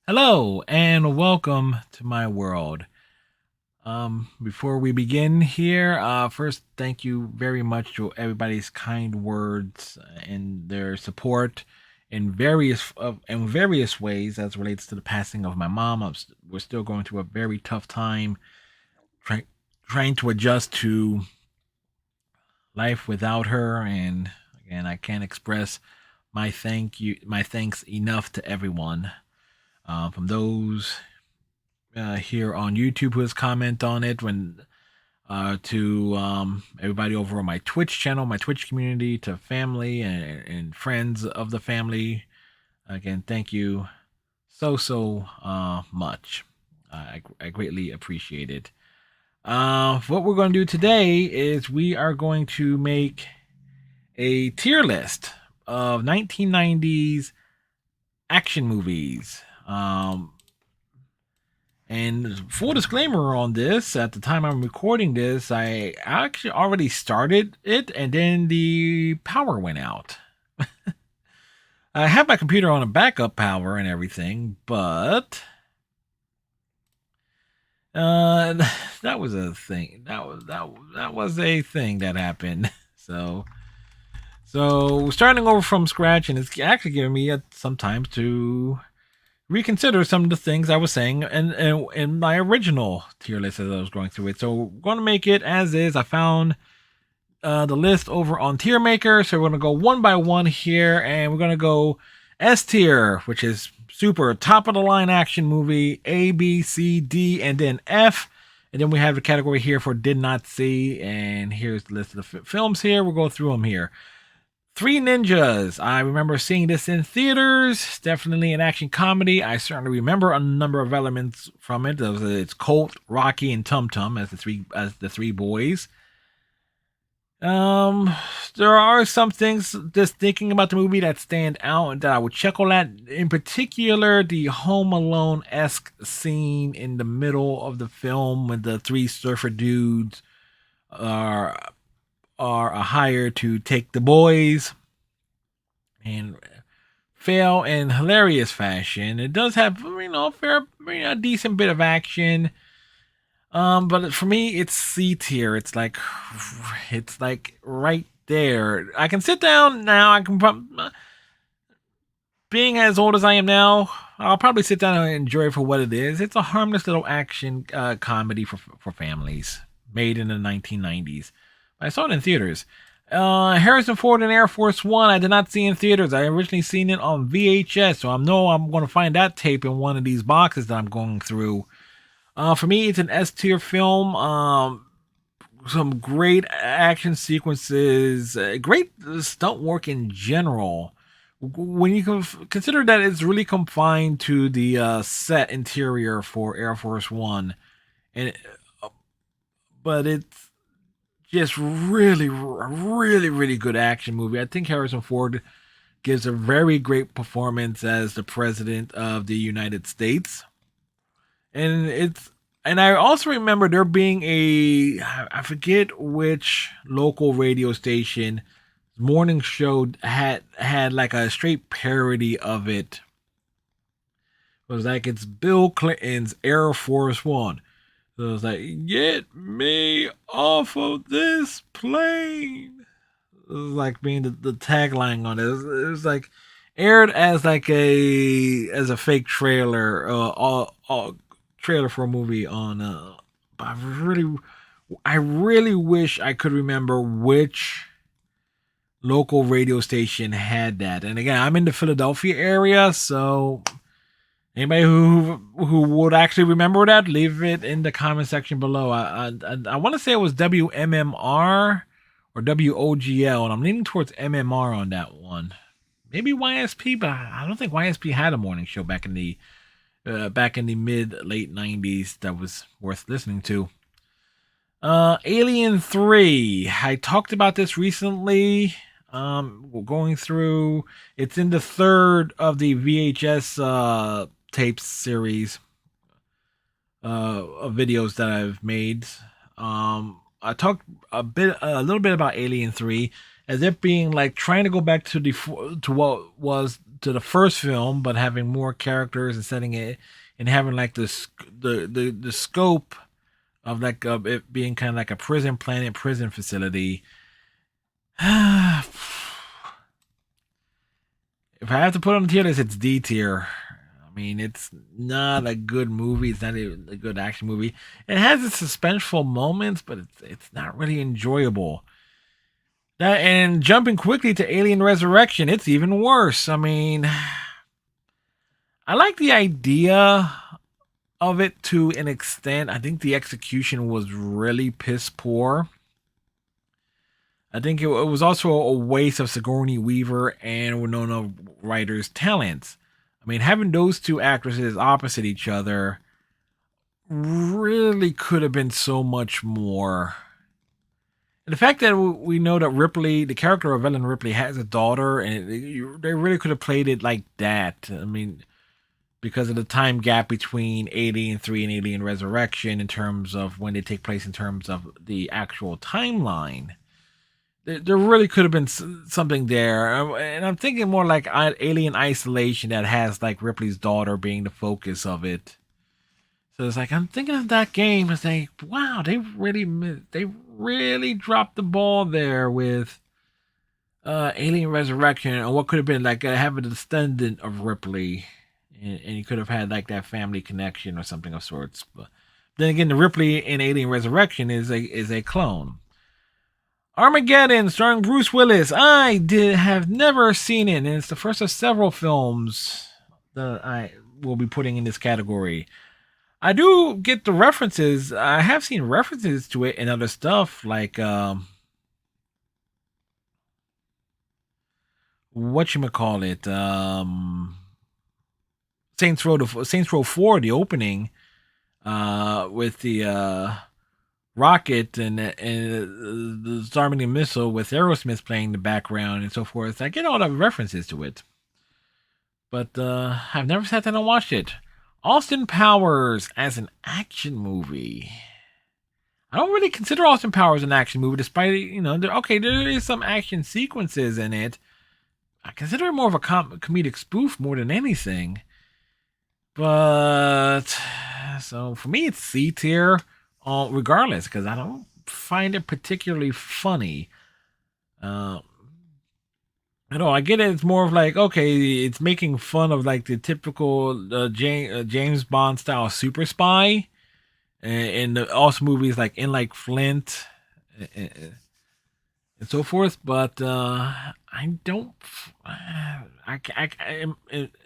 Hello and welcome to my world. Before we begin here, first thank you very much to everybody's kind words and their support in various ways as relates to the passing of my mom. We're still going through a very tough time trying trying to adjust to life without her, and again, I can't express my thanks enough to everyone. From those here on YouTube who has comment on it, when to everybody over on my Twitch channel, my Twitch community, to family and friends of the family. Again, thank you so much. I greatly appreciate it. What we're going to do today is we are going to make a tier list of 1990s action movies. And full disclaimer on this, at the time I'm recording this, I actually already started it and then the power went out. I have my computer on a backup power and everything, but uh that was a thing. That was a thing that happened. So starting over from scratch, and it's actually giving me some time to reconsider some of the things I was saying in my original tier list as I was going through it. So we're going to make it as is. I found the list over on Tier Maker, so we're going to go one by one here, and we're going to go S tier, which is super top of the line action movie, A, B, C, D, and then F. And then we have the category here for did not see, and here's the list of the films here. We'll go through them here. Three Ninjas. I remember seeing this in theaters. Definitely an action comedy. I certainly remember a number of elements from it. It's Colt, Rocky, and Tum Tum as the three boys. Um, there are some things just thinking about the movie that stand out and that I would chuckle at. In particular, the Home Alone esque scene in the middle of the film when the three surfer dudes are hired to take the boys and fail in hilarious fashion. It does have a decent bit of action. But for me, it's C tier. It's like right there. I can sit down now. Being as old as I am now, I'll probably sit down and enjoy it for what it is. It's a harmless little action comedy for families, made in the 1990s. I saw it in theaters. Harrison Ford and Air Force One, I did not see in theaters. I originally seen it on VHS, so I know I'm going to find that tape in one of these boxes that I'm going through. For me, it's an S tier film. Some great action sequences, great stunt work in general. When you consider that it's really confined to the set interior for Air Force One, and but it's just really good action movie. I think Harrison Ford gives a very great performance as the president of the United States, and I also remember there being I forget which local radio station morning show had like a straight parody of it. It was like it's Bill Clinton's Air Force One. So it was like, get me off of this plane. It was like being the tagline on it. It was like aired as like a fake trailer, trailer for a movie on. But I really wish I could remember which local radio station had that. And again, I'm in the Philadelphia area, so anybody who would actually remember that, leave it in the comment section below. I want to say it was WMMR or WOGL, and I'm leaning towards MMR on that one. Maybe YSP, but I don't think YSP had a morning show back in the mid late '90s that was worth listening to. Alien 3. I talked about this recently. We're going through. It's in the third of the VHS tapes series of videos that I've made. I talked a little bit about Alien 3 as it being like trying to go back to what was to the first film, but having more characters and setting it and having like the scope of like it being kind of like a prison planet, prison facility. If I have to put on the tier list, it's D tier. I mean, it's not a good movie. It's not even a good action movie. It has its suspenseful moments, but it's not really enjoyable. That, and jumping quickly to Alien Resurrection, it's even worse. I mean, I like the idea of it to an extent. I think the execution was really piss poor. I think it was also a waste of Sigourney Weaver and Winona Ryder's talents. I mean, having those two actresses opposite each other really could have been so much more. And the fact that we know that Ripley, the character of Ellen Ripley, has a daughter, and they really could have played it like that. I mean, because of the time gap between Alien 3 and Alien Resurrection in terms of when they take place in terms of the actual timeline. There really could have been something there. And I'm thinking more like Alien Isolation that has like Ripley's daughter being the focus of it. So it's like, I'm thinking of that game and saying, wow, they really dropped the ball there with Alien Resurrection, and what could have been like having a descendant of Ripley. And you could have had like that family connection or something of sorts. But then again, the Ripley in Alien Resurrection is a clone. Armageddon, starring Bruce Willis. I have never seen it, and it's the first of several films that I will be putting in this category. I do get the references. I have seen references to it in other stuff, like whatchamacallit, Saints Row 4, the opening, with the rocket and the Starmania missile with Aerosmith playing the background and so forth. I get all the references to it, but I've never sat down and watched it. Austin Powers as an action movie. I don't really consider Austin Powers an action movie, despite there is some action sequences in it. I consider it more of a comedic spoof more than anything. But so for me, it's C tier. Regardless, because I don't find it particularly funny. I get it. It's more of like, okay, it's making fun of like the typical James Bond style super spy, and also movies like In Like Flint and so forth. But I don't.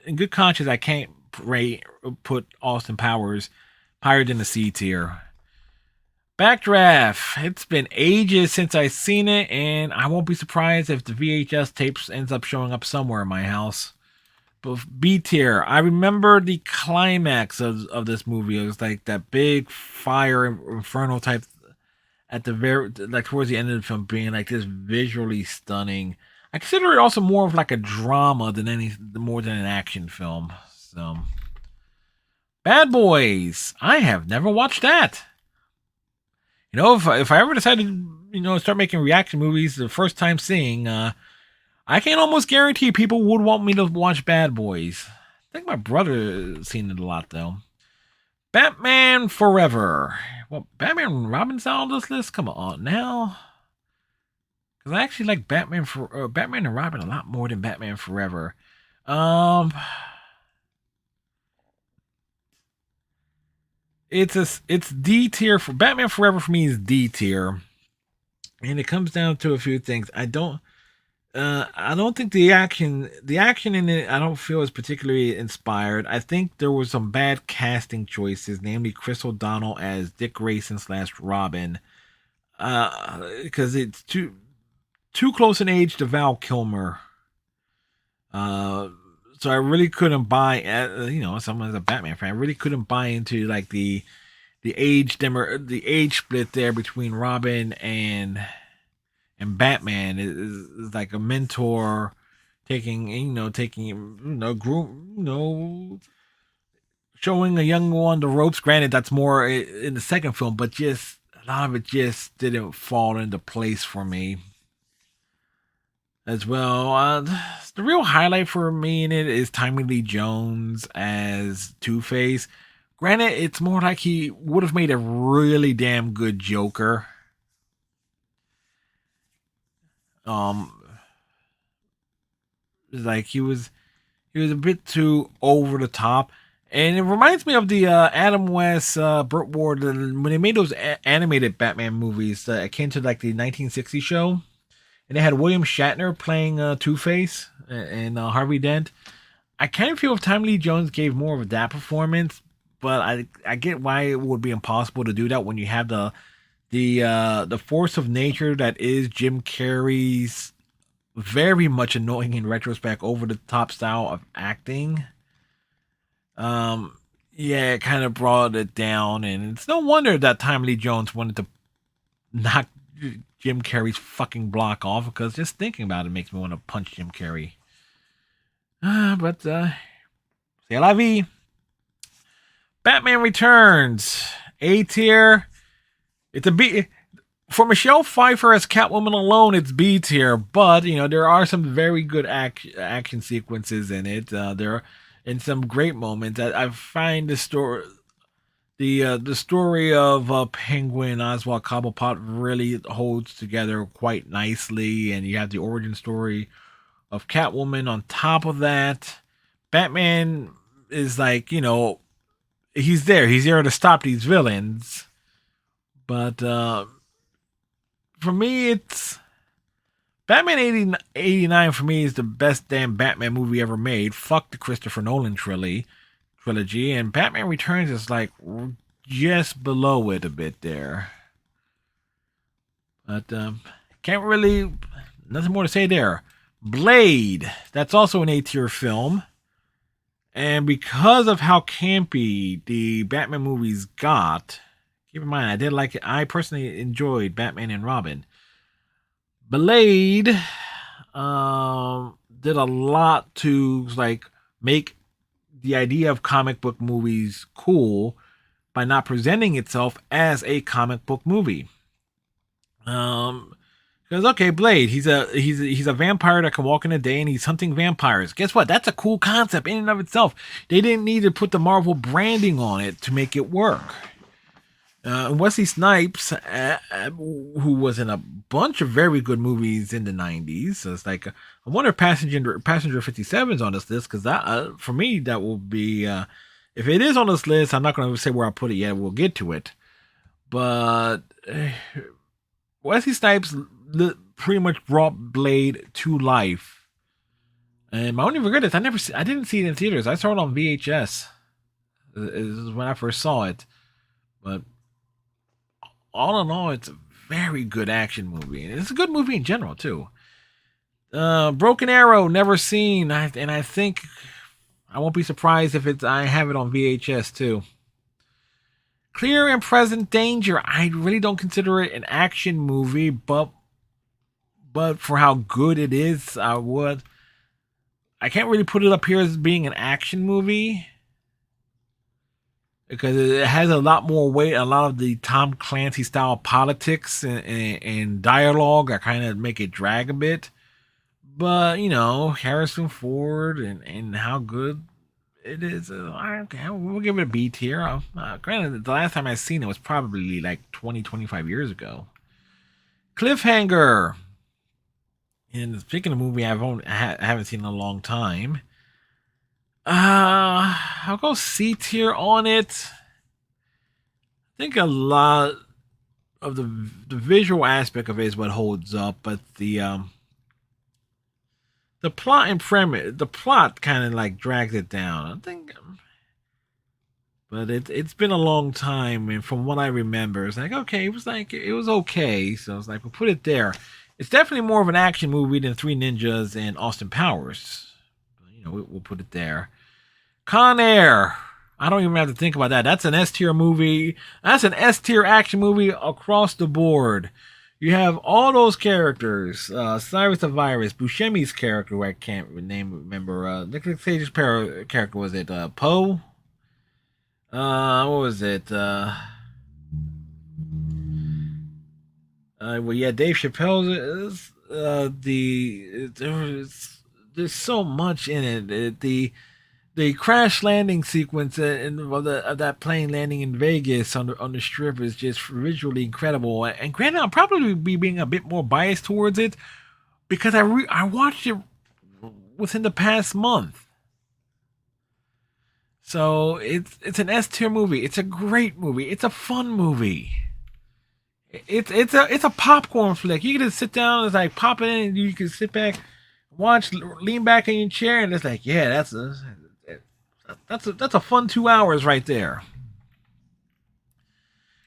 In good conscience, I can't put Austin Powers higher than the C tier. Backdraft. It's been ages since I've seen it, and I won't be surprised if the VHS tapes ends up showing up somewhere in my house. But B tier. I remember the climax of this movie. It was like that big fire inferno type at the very like towards the end of the film being like this visually stunning. I consider it also more of like a drama than more than an action film. So Bad Boys. I have never watched that. If I ever decided to, start making reaction movies the first time seeing, I can almost guarantee people would want me to watch Bad Boys. I think my brother has seen it a lot, though. Batman Forever. Well, Batman and Robin's on this list? Come on now. Because I actually like Batman and Robin a lot more than Batman Forever. It's D tier for Batman Forever. For me is D tier, and it comes down to a few things. I don't think the action in it I don't feel is particularly inspired. I think there were some bad casting choices, namely Chris O'Donnell as Dick Grayson / Robin, because it's too close in age to Val Kilmer. So I really couldn't buy, someone as a Batman fan, I really couldn't buy into like the age split there between Robin and Batman. Is like a mentor taking showing a young one the ropes. Granted, that's more in the second film, but just a lot of it just didn't fall into place for me. as well. The real highlight for me in it is Tommy Lee Jones as Two Face. Granted, it's more like he would have made a really damn good Joker. Um, like he was a bit too over the top. And it reminds me of the Adam West, Burt Ward, when they made those animated Batman movies akin to like the 1960 show. And they had William Shatner playing Two Face and Harvey Dent. I kind of feel if Tommy Lee Jones gave more of that performance, but I get why it would be impossible to do that when you have the force of nature that is Jim Carrey's very much annoying in retrospect over the top style of acting. Um, yeah, it kind of brought it down, and it's no wonder that Tommy Lee Jones wanted to knock Jim Carrey's fucking block off because just thinking about it makes me want to punch Jim Carrey. But c'est la vie. Batman Returns, A tier. It's a B. For Michelle Pfeiffer as Catwoman alone, it's B tier. But you know there are some very good action sequences in it. There are in some great moments. I find the story of Penguin Oswald Cobblepot really holds together quite nicely, and you have the origin story of Catwoman on top of that. Batman is like, you know, he's there. He's there to stop these villains. But for me, it's Batman 89 for me is the best damn Batman movie ever made. Fuck the Christopher Nolan trilogy. And Batman Returns is like just below it a bit there. But can't really, nothing more to say there. Blade, that's also an A tier film. And because of how campy the Batman movies got, keep in mind, I did like it. I personally enjoyed Batman and Robin. Blade did a lot to like make the idea of comic book movies cool by not presenting itself as a comic book movie. Because okay, Blade, he's a vampire that can walk in the day and he's hunting vampires. Guess what? That's a cool concept in and of itself. They didn't need to put the Marvel branding on it to make it work. Wesley Snipes, who was in a bunch of very good movies in the '90s, so it's like I wonder if Passenger 57 is on this list because that for me that will be if it is on this list. I'm not going to say where I put it yet. We'll get to it, but Wesley Snipes pretty much brought Blade to life. And my only regret is I didn't see it in theaters. I saw it on VHS. Is when I first saw it, but all in all, it's a very good action movie. And it's a good movie in general, too. Broken Arrow, never seen. And I think I won't be surprised if I have it on VHS, too. Clear and Present Danger. I really don't consider it an action movie, but for how good it is, I would. I can't really put it up here as being an action movie because it has a lot more weight, a lot of the Tom Clancy style politics and dialogue that kind of make it drag a bit. But, you know, Harrison Ford and how good it is, we'll give it a B tier. Granted, the last time I seen it was probably like 25 years ago. Cliffhanger. And speaking of movie I haven't seen in a long time, I'll go C tier on it. I think a lot of the visual aspect of it is what holds up, but the plot and premise, the plot kind of like drags it down. I think, but it's been a long time, and from what I remember, it's like it was okay. So it's like we'll put it there. It's definitely more of an action movie than Three Ninjas and Austin Powers. You know, we'll put it there. Con Air. I don't even have to think about that. That's an S tier movie. That's an S tier action movie across the board. You have all those characters. Cyrus the Virus, Buscemi's character, who I can't remember. Nicolas Cage's character, was it Poe? What was it? Well, yeah, Dave Chappelle's There's so much in it. The crash landing sequence of that plane landing in Vegas on the strip is just visually incredible. And granted, I'll probably be being a bit more biased towards it because I watched it within the past month. So it's an S tier movie. It's a great movie. It's a fun movie. It's a popcorn flick. You can just sit down and it's like pop it in, and you can sit back, watch, lean back in your chair, and it's like, yeah, that's a fun 2 hours right there.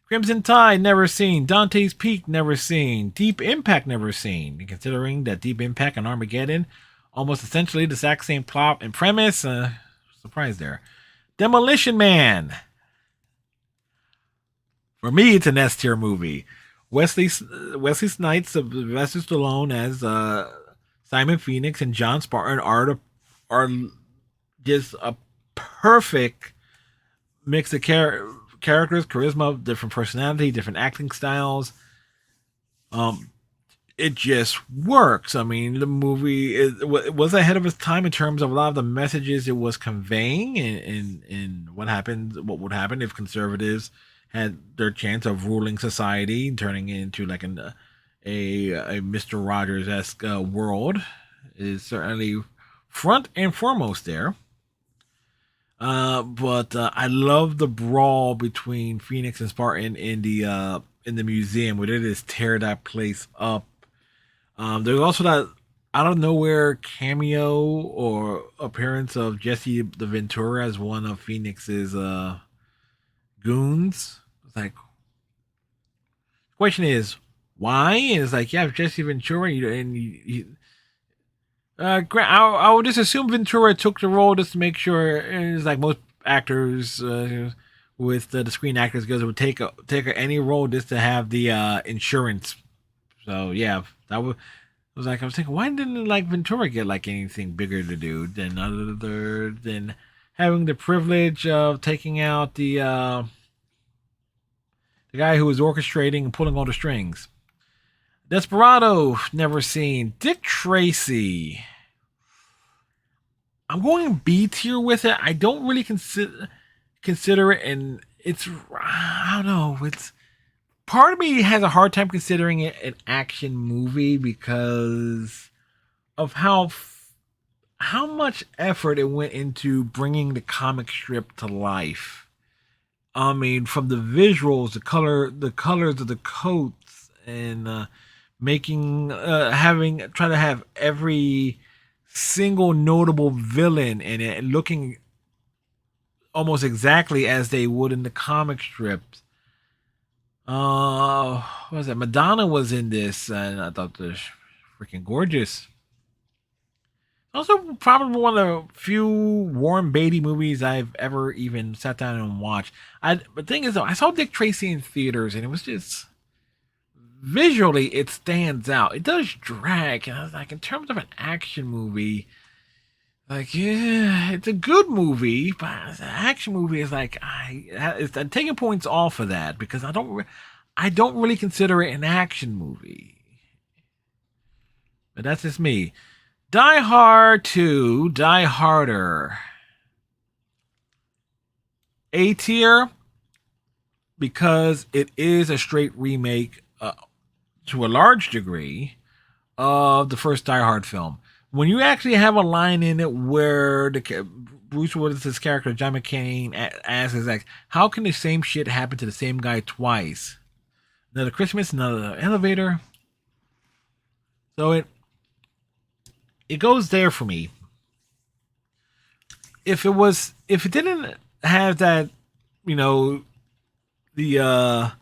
Crimson Tide, never seen. Dante's Peak, never seen. Deep Impact, never seen. Considering that Deep Impact and Armageddon, almost essentially the exact same plot and premise, surprise there. Demolition Man. For me, it's an S tier movie. Wesley Snipes, Sylvester Stallone as Simon Phoenix and John Spartan are just a perfect mix of characters, charisma, different personality, different acting styles. Um, it just works. I mean, the movie was ahead of its time in terms of a lot of the messages it was conveying, and what would happen if conservatives had their chance of ruling society and turning it into like a Mister Rogers esque world is certainly front and foremost there. But I love the brawl between Phoenix and Spartan in the museum where they just tear that place up. There's also that out of nowhere cameo or appearance of Jesse the Ventura as one of Phoenix's goons. It's like, question is why? And it's like, yeah, Jesse Ventura, I would just assume Ventura took the role just to make sure. It's like most actors with the Screen Actors Guild would take any role just to have the insurance. So yeah, that was like I was thinking, why didn't like Ventura get like anything bigger to do than other than having the privilege of taking out the guy who was orchestrating and pulling all the strings. Desperado, never seen. Dick Tracy. I'm going B tier with it. I don't really consider it, and I don't know. It's part of me has a hard time considering it an action movie because of how much effort it went into bringing the comic strip to life. I mean, from the visuals, the colors of the coats, and trying to have every single notable villain in it looking almost exactly as they would in the comic strips. What was that? Madonna was in this, and I thought this freaking gorgeous. Also, probably one of the few Warren Beatty movies I've ever even sat down and watched. But the thing is, though, I saw Dick Tracy in theaters, and it was just visually it stands out. It does drag, and I was like, in terms of an action movie, like yeah, it's a good movie, but as an action movie is like I'm taking points off of that because I don't really consider it an action movie. But that's just me. Die Hard 2, Die Harder. A tier because it is a straight remake to a large degree of the first Die Hard film. When you actually have a line in it where Bruce Willis's character John McClane asks, like, "How can the same shit happen to the same guy twice? Another Christmas, another elevator." So it goes there for me. If it didn't have that, you know, the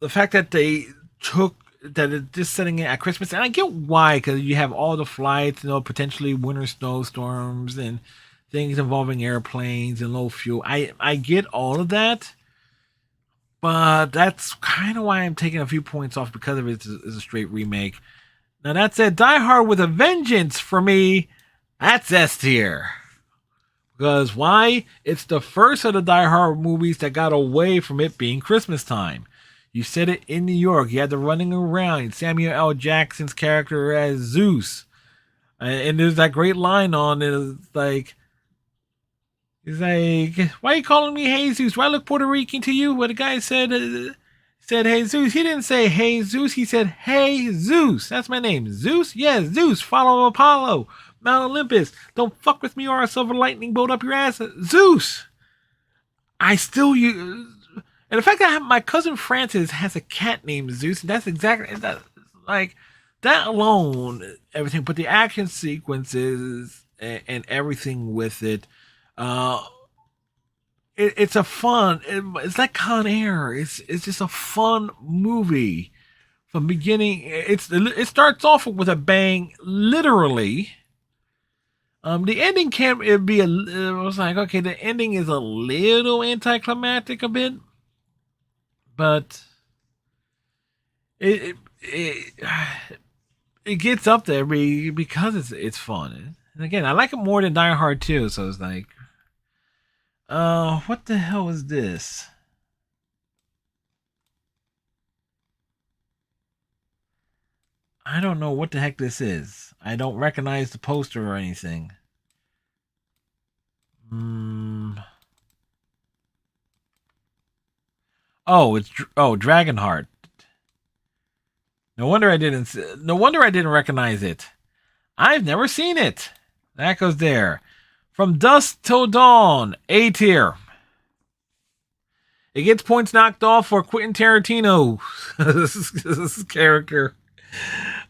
fact that they took that it just setting it at Christmas, and I get why, because you have all the flights, potentially winter snowstorms and things involving airplanes and low fuel. I get all of that, but that's kind of why I'm taking a few points off because of it's a straight remake. Now that said, Die Hard with a Vengeance for me, that's S tier. Because why? It's the first of the Die Hard movies that got away from it being Christmas time. You said it in New York. You had the running around. Samuel L. Jackson's character as Zeus. And there's that great line on it. It's like, he's like, why are you calling me Jesus? Do I look Puerto Rican to you? What the guy said, hey Zeus. He didn't say hey Zeus. He said, hey Zeus. That's my name. Zeus? Yes, Zeus. Follow Apollo. Mount Olympus. Don't fuck with me or a silver lightning bolt up your ass. Zeus. I still use. And the fact that my cousin Francis has a cat named Zeus, and that's exactly that. Like that alone, everything. But the action sequences and everything with it, uh, it's a fun. It's like Con Air. It's just a fun movie from beginning. It starts off with a bang, literally. The ending can't it be a. It was like okay, the ending is a little anticlimactic a bit, but it it gets up there because it's fun. And again, I like it more than Die Hard 2, so it's like, what the hell is this? I don't know what the heck this is. I don't recognize the poster or anything. Oh, Dragonheart. No wonder I didn't. No wonder I didn't recognize it. I've never seen it. That goes there. From Dusk Till Dawn, A tier. It gets points knocked off for Quentin Tarantino's character.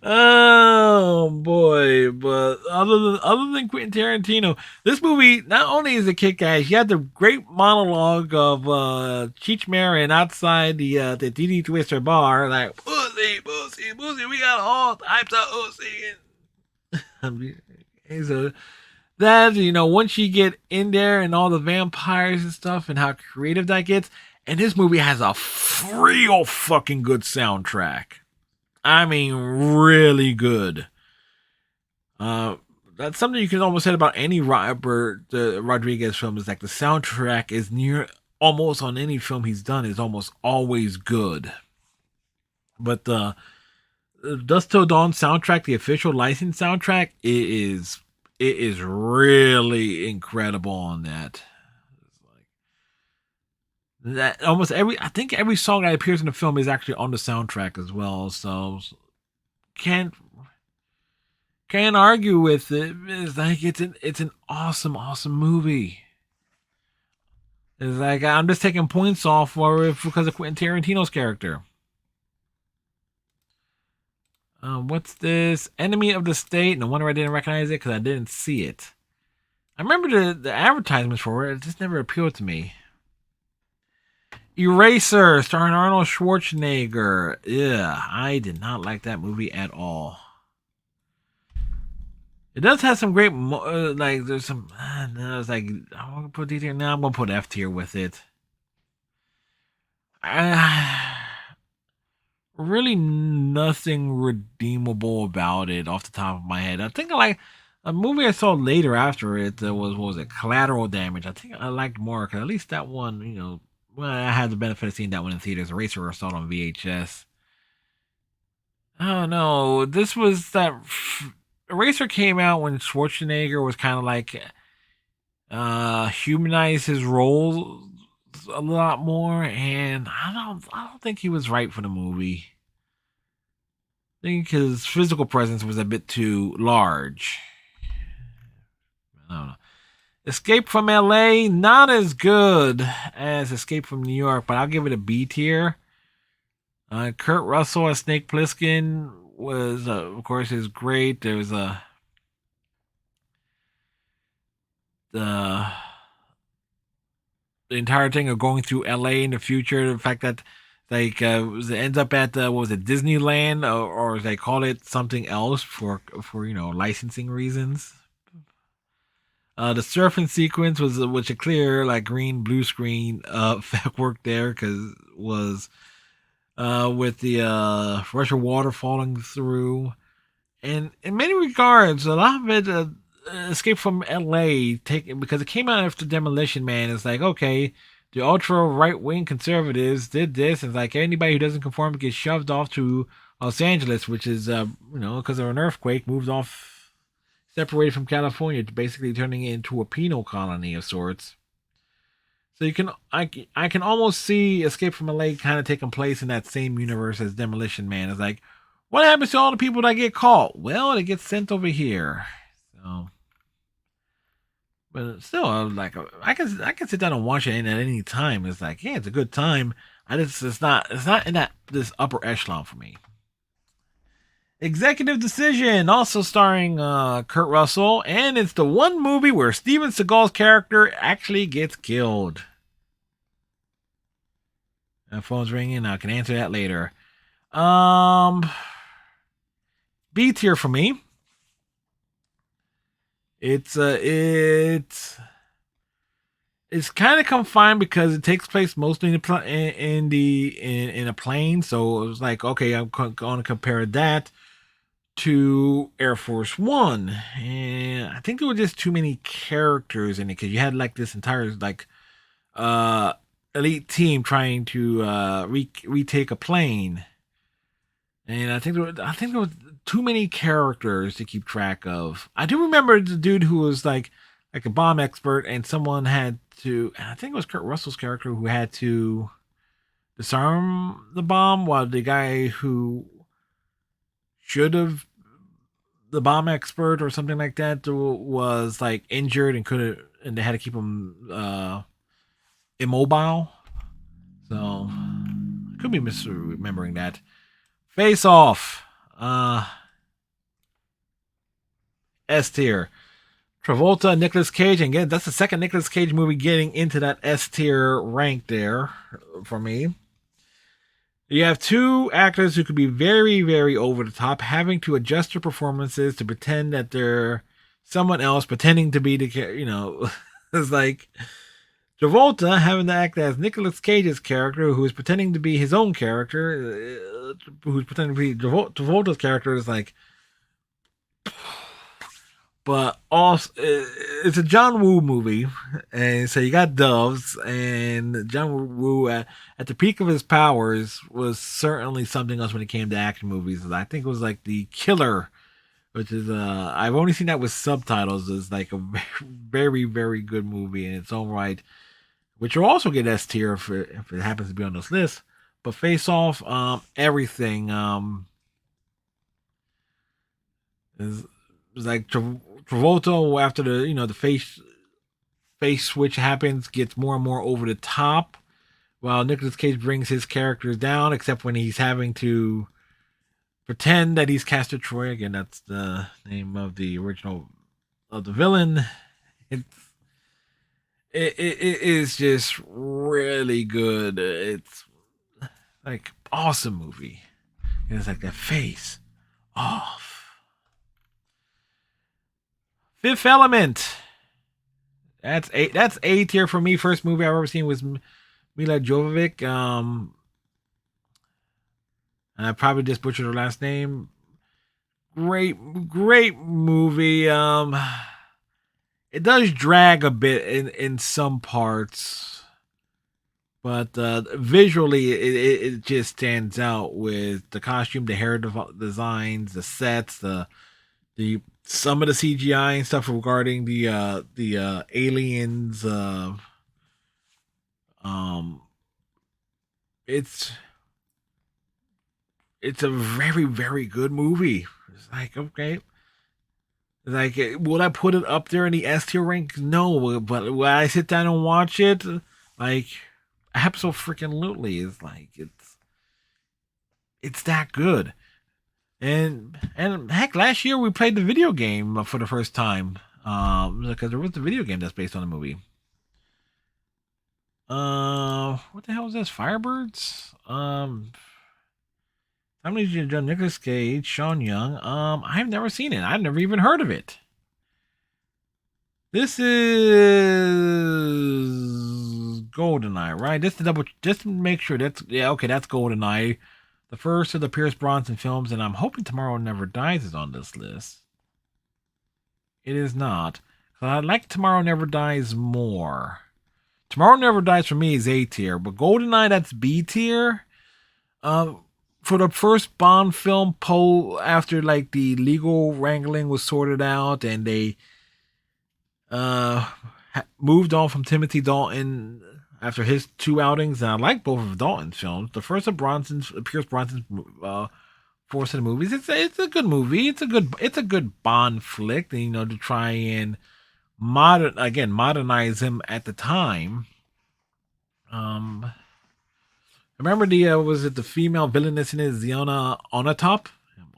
Oh boy! But other than Quentin Tarantino, this movie not only is a kick ass, you had the great monologue of Cheech Marin outside the DD Twister bar, like pussy, pussy, pussy. We got all types of pussy. So that once you get in there and all the vampires and stuff and how creative that gets, and this movie has a real fucking good soundtrack. I mean, really good. That's something you can almost say about any Robert Rodriguez film. Is like the soundtrack is near almost on any film he's done is almost always good. But the Dusk Till Dawn soundtrack, the official licensed soundtrack, it is really incredible on that. That almost I think every song that appears in the film is actually on the soundtrack as well. So can't argue with it. It's like it's an awesome movie. It's like I'm just taking points off for it because of Quentin Tarantino's character. What's this? Enemy of the State. No wonder I didn't recognize it because I didn't see it. I remember the advertisements for it. It just never appealed to me. Eraser, starring Arnold Schwarzenegger. Yeah, I did not like that movie at all. It does have some great, like, there's some, no, it's like, I'm going to put D tier. Now I'm going to put F tier with it. Really nothing redeemable about it off the top of my head. I think I like a movie I saw later after it was, what was it, Collateral Damage. I think I liked more because at least that one, well, I had the benefit of seeing that one in theaters. Eraser I saw it on VHS. Oh no, this was that Eraser came out when Schwarzenegger was kind of like humanized his role a lot more, and I don't think he was right for the movie. I think his physical presence was a bit too large. I don't know. Escape from LA, not as good as Escape from New York, but I'll give it a B tier. Kurt Russell as Snake Plissken was, of course, is great. There's the entire thing of going through LA in the future. The fact that like it ends up at what was it, Disneyland, or as they call it something else for licensing reasons. The surfing sequence was which a clear like green blue screen effect work there because was with the Russian water falling through, and in many regards, a lot of it Escape from L.A. taken because it came out after Demolition Man. It's like okay, The ultra right wing conservatives did this, and like anybody who doesn't conform gets shoved off to Los Angeles, which is because of an earthquake, moved off, separated from California, basically turning it into a penal colony of sorts. So I can almost see Escape from LA kind of taking place in that same universe as Demolition Man. It's like, what happens to all the people that get caught? Well, they get sent over here. So, but still, I can sit down and watch it at any time. It's like, yeah, it's a good time. It's not in that this upper echelon for me. Executive Decision, also starring Kurt Russell, and it's the one movie where Steven Seagal's character actually gets killed. Phone's ringing. I can answer that later. B tier for me. It's kind of confined because it takes place mostly in a plane. So it was like, okay, I'm going to compare that to Air Force One, and I think there were just too many characters in it because you had like this entire uh elite team trying to retake a plane, and I think there was too many characters to keep track of. I do remember the dude who was like a bomb expert, and someone had to. I think it was Kurt Russell's character who had to disarm the bomb, while the guy who should have the bomb expert or something like that was like injured and couldn't, and they had to keep him immobile. So I could be misremembering that. Face Off, S tier. Travolta, Nicolas Cage, and again, that's the second Nicolas Cage movie getting into that S tier rank there for me. You have two actors who could be very, very over the top, having to adjust their performances to pretend that they're someone else, pretending to be it's like Travolta having to act as Nicolas Cage's character, who is pretending to be his own character, who's pretending to be Travolta's character, is like, but also it's a John Woo movie, and so you got doves, and John Woo at the peak of his powers was certainly something else when it came to action movies. I think it was like The Killer, which is I've only seen that with subtitles. Is like a very very good movie in its own right, which will also get S tier if it happens to be on this list. But Face Off, everything is like Travolta after the face switch happens gets more and more over the top, while Nicolas Cage brings his characters down, except when he's having to pretend that he's Castor Troy. Again, that's the name of the original of the villain. It is just really good. It's like awesome movie. It's like that Face Off. Fifth Element. That's A tier for me. First movie I've ever seen was Mila Jovovich. And I probably just butchered her last name. Great movie. It does drag a bit in some parts, but visually it just stands out with the costume, the hair designs, the sets, the some of the CGI and stuff regarding the aliens. It's a very very good movie. It's like, okay, like would I put it up there in the S tier rank? No, but when I sit down and watch it, like absolutely, it's like it's that good. And heck, last year we played the video game for the first time. Because there was the video game that's based on the movie. What the hell is this? Firebirds? How many did you Nicolas Cage, Sean Young? I've never seen it. I've never even heard of it. This is GoldenEye, right? Just to make sure that's GoldenEye. The first of the Pierce Bronson films, and I'm hoping Tomorrow Never Dies is on this list. It is not. I like Tomorrow Never Dies more. Tomorrow Never Dies for me is A tier, but GoldenEye, that's B tier. Um, for the first Bond film, after like the legal wrangling was sorted out and they uh moved on from Timothy Dalton after his two outings, and I like both of Dalton's films. The first of Pierce Brosnan's Force of the movies. It's a good movie. It's a good Bond flick. You know, to try and modernize him at the time. Um, remember was it the female villainess in it, Ziona Onatop?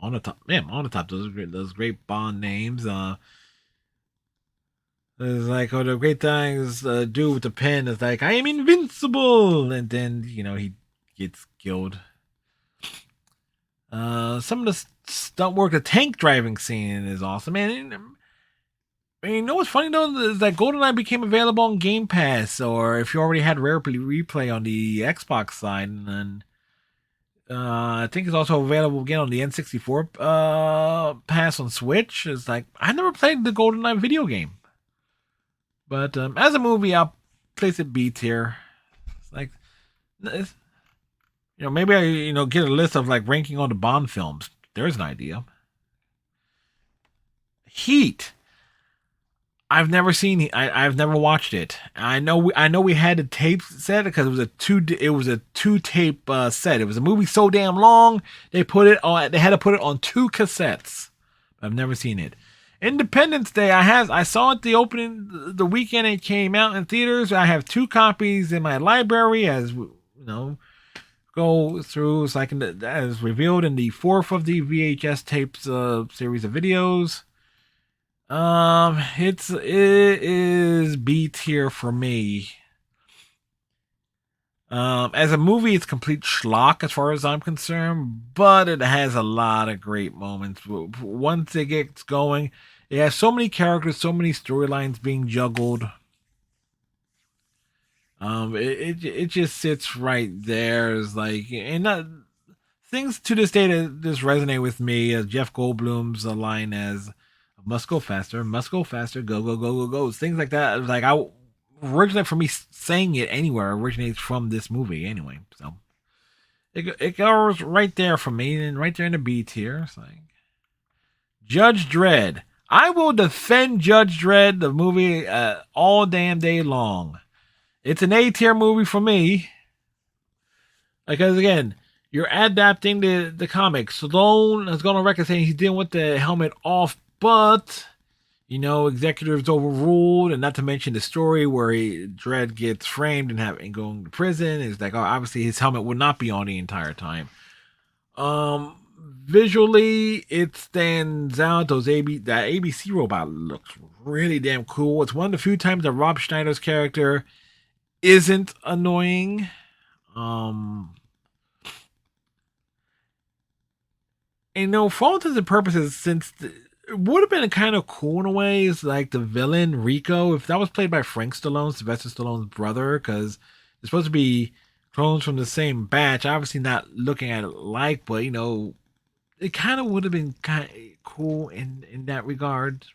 Onatop. Those great Bond names. It's like, oh, the great things do with the pen is like, I am invincible, and then he gets killed. Some of the stunt work, the tank driving scene is awesome, man. You know what's funny though is that GoldenEye became available on Game Pass, or if you already had Rare Replay on the Xbox side, and then I think it's also available again on the N64 pass on Switch. It's like I never played the GoldenEye video game, but as a movie, I'll place it B tier. It's like, maybe I get a list of like ranking on the Bond films. There's an idea. Heat. I've never seen it. I've never watched it. I know we had the tape set because it was a two tape set. It was a movie so damn long they had to put it on two cassettes. I've never seen it. Independence Day, I saw it the weekend it came out in theaters. I have two copies in my library, as go through so I can, as revealed in the fourth of the VHS tapes series of videos. It is B tier for me. As a movie, it's complete schlock as far as I'm concerned, but it has a lot of great moments. Once it gets going, it has so many characters, so many storylines being juggled. It just sits right there. It's like, and things to this day that just resonate with me. Jeff Goldblum's line as must go faster, go, go, go, go, go. Things like that. Like, originally for me saying it anywhere originates from this movie anyway. So it goes right there for me, and right there in the B tier. It's like Judge Dredd. I will defend Judge Dredd, the movie, all damn day long. It's an A tier movie for me. Because again, you're adapting the comics. Stallone has gone on record saying he's dealing with the helmet off, but executives overruled, and not to mention the story where Dredd gets framed and going to prison. It's like, obviously his helmet would not be on the entire time. Visually, it stands out. That ABC robot looks really damn cool. It's one of the few times that Rob Schneider's character isn't annoying. For all intents and purposes, since it would have been kind of cool in a way, is like the villain Rico, if that was played by Frank Stallone, Sylvester Stallone's brother, because it's supposed to be clones from the same batch. Obviously, not looking at it like, but it kind of would have been kind of cool in that regard.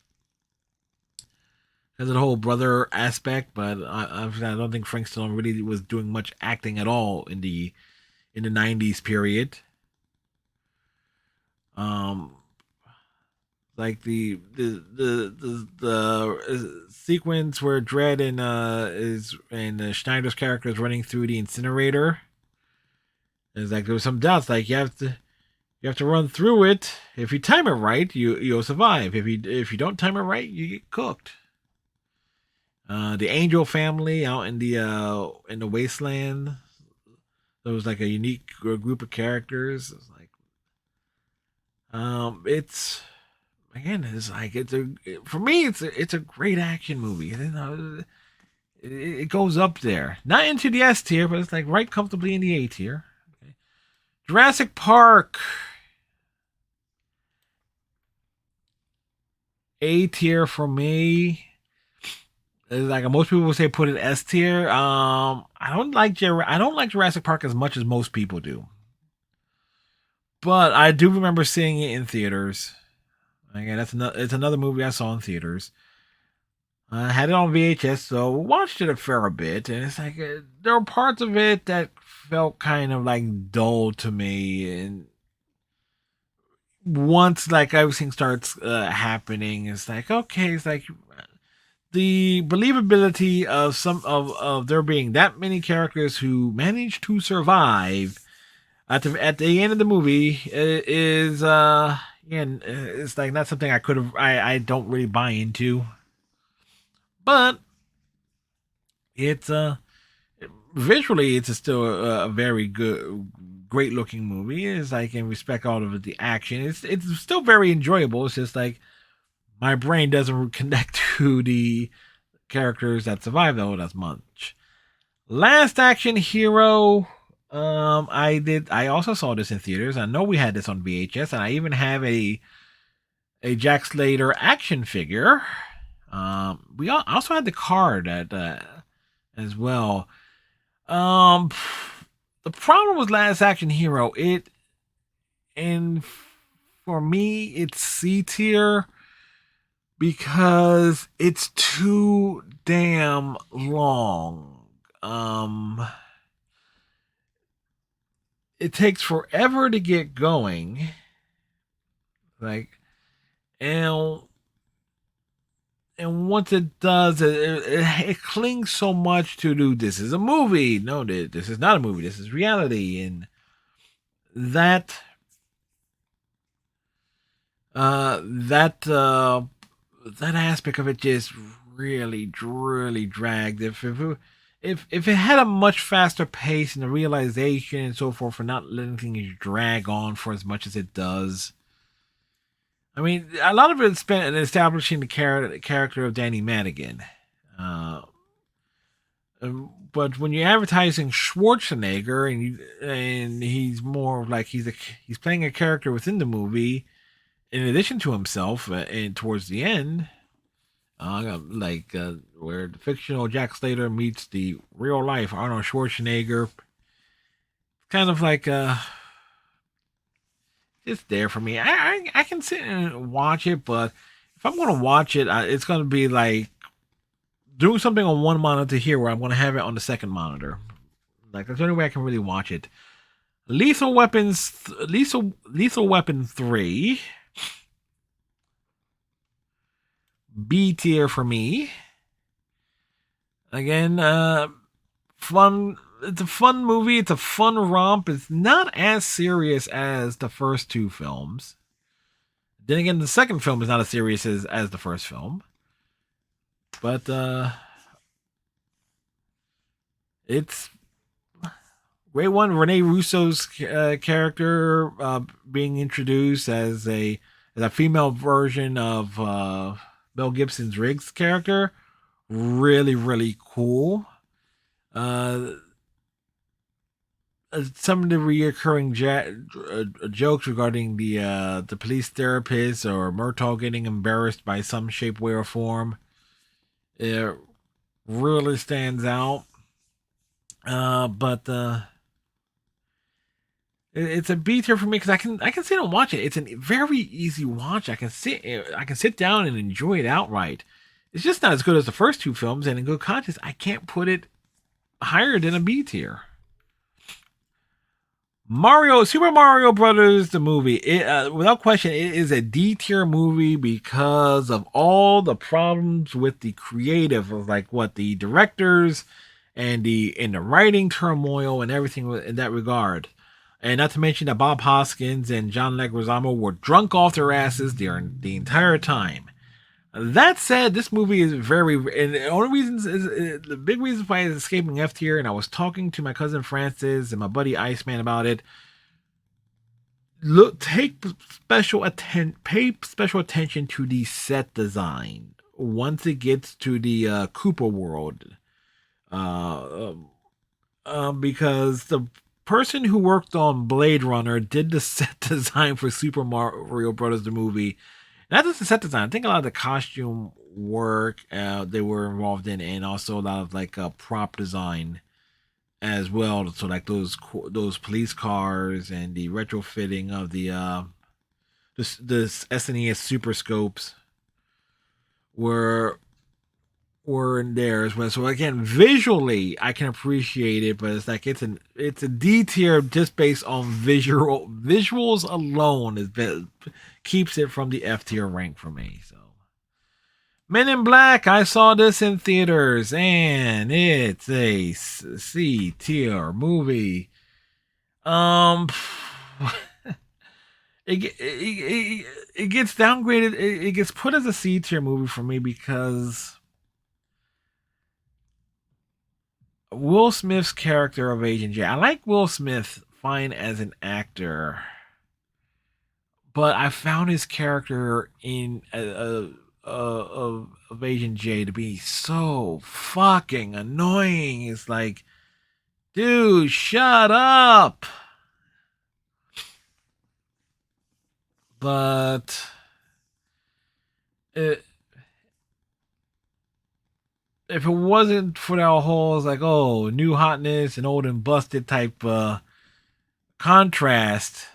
There's a whole brother aspect, but I don't think Frank Stallone really was doing much acting at all in the '90s period. Like the sequence where Dredd and Schneider's character is running through the incinerator. It's like there was some doubts. Like you have to run through it. If you time it right, you'll survive. If you don't time it right, you get cooked. The Angel family out in the wasteland. There was like a unique group of characters. It's like, it's again, for me, it's a great action movie. It goes up there, not into the S tier, but it's like right comfortably in the A tier. Okay. Jurassic Park, A tier for me. It's like most people would say put it S tier. I don't like Jurassic Park as much as most people do, but I do remember seeing it in theaters. Again, it's another movie I saw in theaters. I had it on VHS, so watched it a fair bit, and it's like there were parts of it that felt kind of like dull to me, and once like everything starts happening, it's like okay, it's like the believability of some of there being that many characters who manage to survive at the end of the movie is and it's like not something I don't really buy into, but it's visually it's still a very good great looking movie. It's like in respect all of the action, it's still very enjoyable. It's just like my brain doesn't connect to the characters that survive though as much. Last Action Hero. I also saw this in theaters. I know we had this on VHS, and I even have a Jack Slater action figure. We also had the card at as well. Um, the problem with Last Action Hero, it and for me, it's C tier because it's too damn long. It takes forever to get going. Like, and and once it does, it clings so much to do. This is a movie. No, this is not a movie. This is reality, and that that aspect of it just really dragged. If it had a much faster pace and the realization and so forth for not letting things drag on for as much as it does. I mean, a lot of it is spent in establishing the character of Danny Madigan. Uh, but when you're advertising Schwarzenegger and he's more of like he's playing a character within the movie in addition to himself, and towards the end, where the fictional Jack Slater meets the real life Arnold Schwarzenegger, kind of like it's there for me. I can sit and watch it, but if I'm gonna watch it, it's gonna be like doing something on one monitor here, where I'm gonna have it on the second monitor. Like that's the only way I can really watch it. Lethal Weapon 3, B tier for me. Again, fun. It's a fun movie. It's a fun romp. It's not as serious as the first two films. Then again, the second film is not as serious as the first film. But it's great one. Rene Russo's character being introduced as a female version of Mel Gibson's Riggs character. Really cool. Uh, some of the reoccurring jokes regarding the police therapist or Murtaugh getting embarrassed by some shape, way, or form, it really stands out. But it's a B tier for me because I can sit and watch it. It's a very easy watch. I can sit down and enjoy it outright. It's just not as good as the first two films, and in good conscience, I can't put it higher than a B tier. Super Mario Brothers, the movie. Without question, it is a D tier movie because of all the problems with the creative of like what the directors and the writing turmoil and everything in that regard. And not to mention that Bob Hoskins and John Leguizamo were drunk off their asses during the entire time. That said, this movie is and the only reasons is the big reason why it's escaping F tier. And I was talking to my cousin Francis and my buddy Iceman about it. Pay special attention to the set design once it gets to the Koopa world, because the person who worked on Blade Runner did the set design for Super Mario Brothers the movie. Not just the set design. I think a lot of the costume work they were involved in, and also a lot of like prop design as well. So like those police cars and the retrofitting of the SNES Super Scopes were were in there as well. So again, visually, I can appreciate it, but it's like it's a D tier just based on visuals alone keeps it from the F tier rank for me. So Men in Black, I saw this in theaters, and it's a C tier movie. Um, it gets downgraded. It gets put as a C tier movie for me because Will Smith's character of Agent J. I like Will Smith fine as an actor, but I found his character in of Agent J to be so fucking annoying. It's like, dude, shut up. But it, if it wasn't for that whole like, oh, new hotness and old and busted type contrast,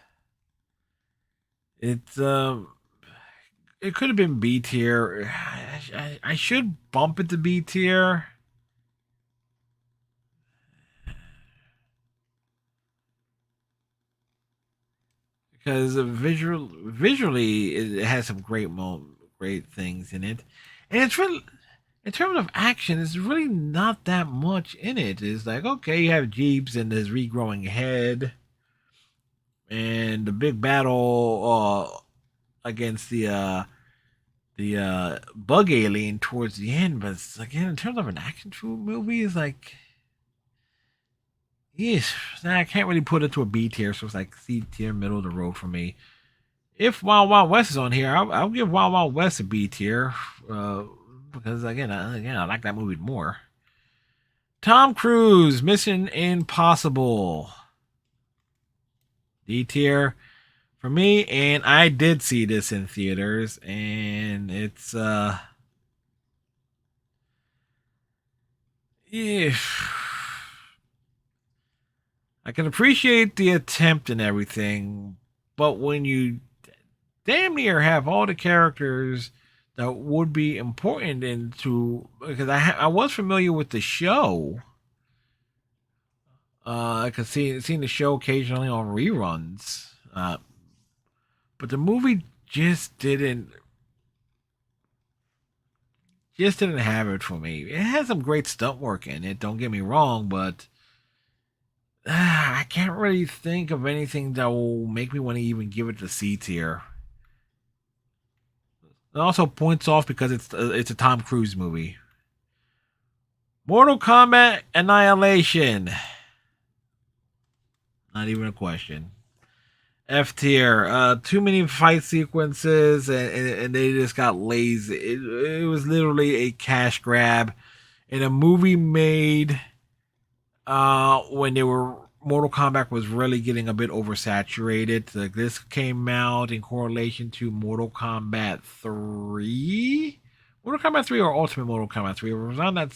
it's it could have been B tier. I should bump it to B tier. Because visually it has some great things in it, and it's really in terms of action, it's really not that much in it. It's like, okay, you have Jeeps and his regrowing head, and the big battle against the bug alien towards the end. But it's, again, in terms of an action movie, it's like, yes, I can't really put it to a B tier. So it's like C tier, middle of the road for me. If Wild Wild West is on here, I'll give Wild Wild West a B tier because again, I like that movie more. Tom Cruise, Mission Impossible, D tier for me, and I did see this in theaters, and it's yeah, I can appreciate the attempt and everything, but when you damn near have all the characters that would be important into, because I was familiar with the show. I could seen the show occasionally on reruns, but the movie just didn't have it for me. It has some great stunt work in it. Don't get me wrong, but I can't really think of anything that will make me want to even give it the C tier. It also points off because it's a Tom Cruise movie. Mortal Kombat Annihilation. Not even a question. F tier. Too many fight sequences, and they just got lazy. It was literally a cash grab in a movie made when they were Mortal Kombat was really getting a bit oversaturated. Like this came out in correlation to Mortal Kombat 3. Mortal Kombat 3 or Ultimate Mortal Kombat 3 it was around that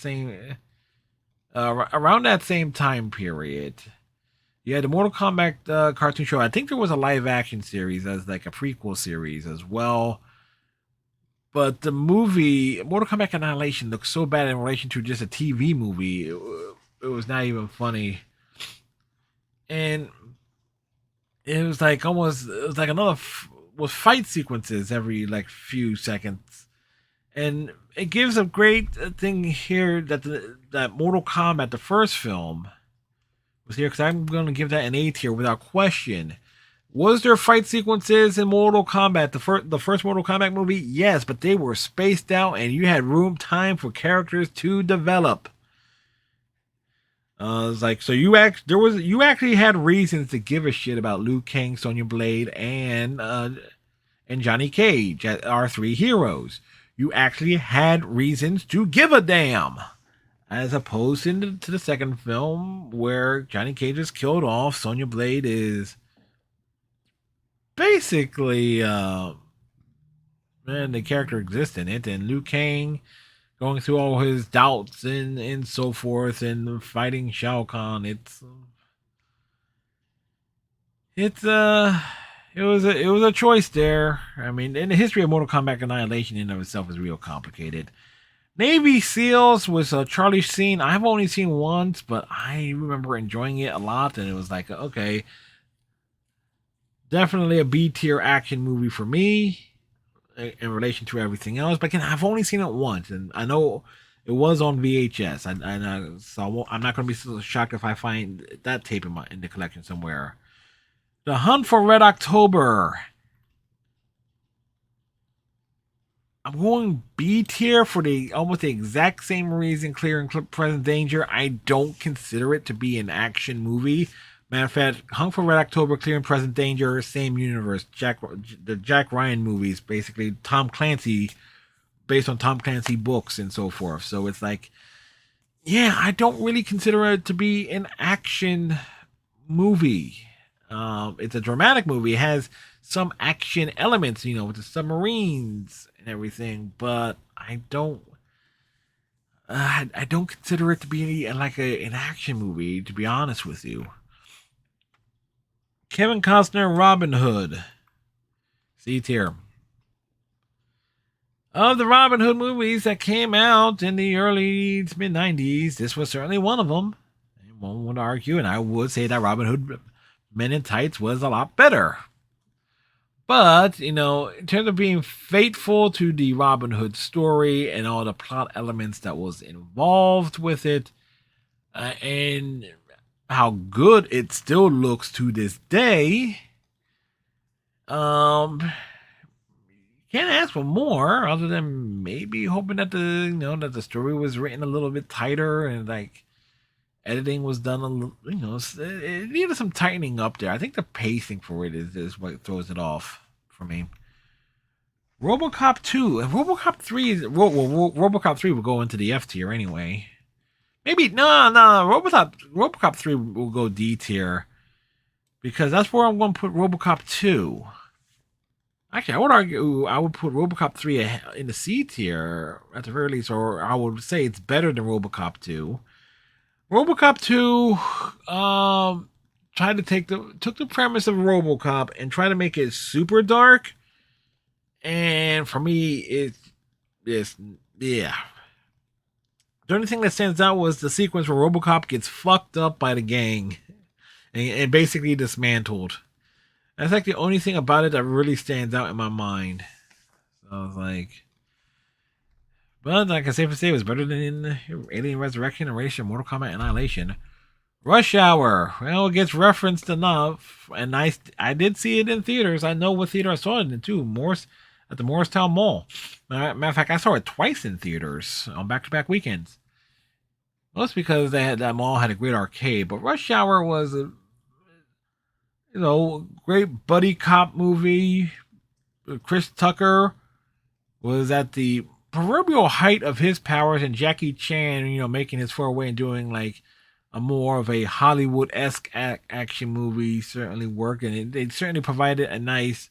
same time period. Yeah, the Mortal Kombat cartoon show. I think there was a live action series as like a prequel series as well. But the movie Mortal Kombat Annihilation looks so bad in relation to just a TV movie. It was not even funny, and it was like almost it was like another was fight sequences every like few seconds, and it gives a great thing here that that Mortal Kombat the first film was here because I'm going to give that an A tier without question. Was there fight sequences in Mortal Kombat, the first Mortal Kombat movie? Yes, but they were spaced out and you had time for characters to develop. It's like so you actually had reasons to give a shit about Liu Kang, Sonya Blade, and Johnny Cage at our three heroes. You actually had reasons to give a damn, as opposed to the second film where Johnny Cage is killed off. Sonya Blade is basically the character exists in it, and Liu Kang going through all his doubts and so forth, and fighting Shao Kahn. It's it was a choice there. I mean, in the history of Mortal Kombat Annihilation in and of itself is real complicated. Navy SEALs was a Charlie Sheen. I've only seen once, but I remember enjoying it a lot, and it was like, okay, definitely a B tier action movie for me in relation to everything else. But again, I've only seen it once, and I know it was on VHS. So I'm not going to be so shocked if I find that tape in the collection somewhere. The Hunt for Red October. I'm going B tier for the almost the exact same reason Clear and Present Danger. I don't consider it to be an action movie. Matter of fact, Hunt for Red October, Clear and Present Danger, same universe. The Jack Ryan movies, basically Tom Clancy, based on Tom Clancy books and so forth. So it's like, yeah, I don't really consider it to be an action movie. It's a dramatic movie. It has some action elements, with the submarines and everything, but I don't consider it to be like an action movie. To be honest with you, Kevin Costner, Robin Hood, C tier. Of the Robin Hood movies that came out in the early to mid 90s, this was certainly one of them. One would argue, and I would say that Robin Hood Men in Tights was a lot better. But, in terms of being faithful to the Robin Hood story and all the plot elements that was involved with it, and how good it still looks to this day, can't ask for more other than maybe hoping that the story was written a little bit tighter and like editing was done a little, it needed some tightening up there. I think the pacing for it is what throws it off for me. RoboCop 2 and RoboCop 3 RoboCop 3 will go into the F tier anyway. Maybe no. RoboCop 3 will go D tier because that's where I'm going to put RoboCop 2. Actually, I would argue I would put RoboCop 3 in the C tier at the very least, or I would say it's better than RoboCop 2. RoboCop 2 tried to took the premise of RoboCop and tried to make it super dark. And for me, it's yeah. The only thing that stands out was the sequence where RoboCop gets fucked up by the gang and basically dismantled. That's like the only thing about it that really stands out in my mind. So I was like, but like I say for say, it was better than Alien Resurrection, Erasure, Mortal Kombat Annihilation. Rush Hour. Well, it gets referenced enough, and I did see it in theaters. I know what theater I saw it in too. At the Morristown Mall. Matter of fact, I saw it twice in theaters on back-to-back weekends. Most because that mall had a great arcade, but Rush Hour was a great buddy cop movie. Chris Tucker was at the proverbial height of his powers, and Jackie Chan, making his foray and doing like a more of a Hollywood-esque action movie certainly worked, and they certainly provided a nice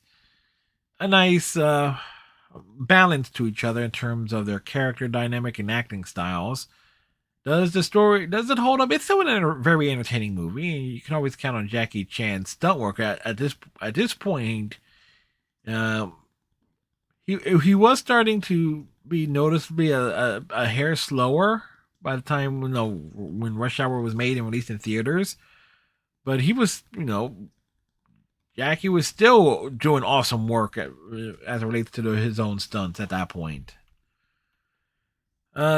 balance to each other in terms of their character dynamic and acting styles. Does it hold up? It's still a very entertaining movie, and you can always count on Jackie Chan's stunt work. At this point, he was starting to be noticeably a hair slower by the time when Rush Hour was made and released in theaters. But he was, Jackie was still doing awesome work as it relates to his own stunts at that point.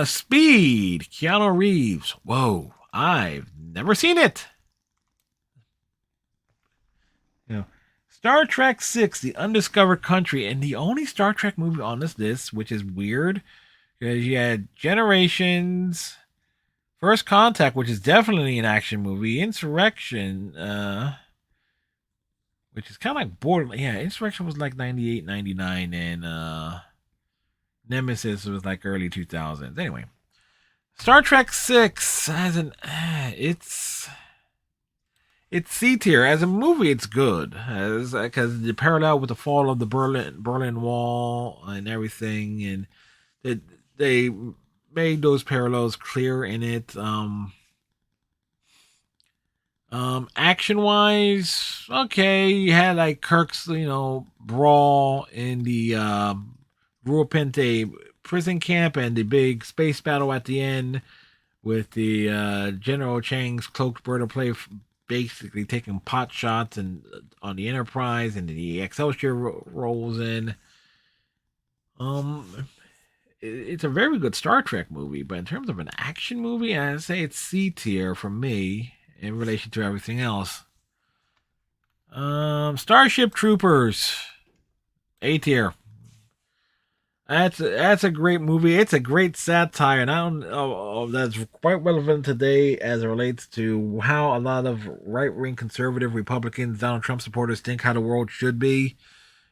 Speed, Keanu Reeves. Whoa, I've never seen it. Star Trek 6, The Undiscovered Country, and the only Star Trek movie on this list, which is weird, because you had Generations, First Contact, which is definitely an action movie, Insurrection, which is kind of like borderline. Yeah, Insurrection was like 98, 99, and Nemesis was like early 2000s. Anyway, Star Trek 6 has it's C tier as a movie. It's good as because the parallel with the fall of the Berlin Wall and everything, and they made those parallels clear in it. Action wise, okay, you had like Kirk's brawl in the Ruapente prison camp and the big space battle at the end with the General Chang's cloaked bird of prey basically taking pot shots and on the Enterprise, and the Excelsior rolls in. Um, it's a very good Star Trek movie, but in terms of an action movie, I'd say it's C tier for me in relation to everything else. Starship Troopers, A tier. That's a great movie. It's a great satire, and I don't know that's quite relevant today as it relates to how a lot of right wing conservative Republicans, Donald Trump supporters, think how the world should be.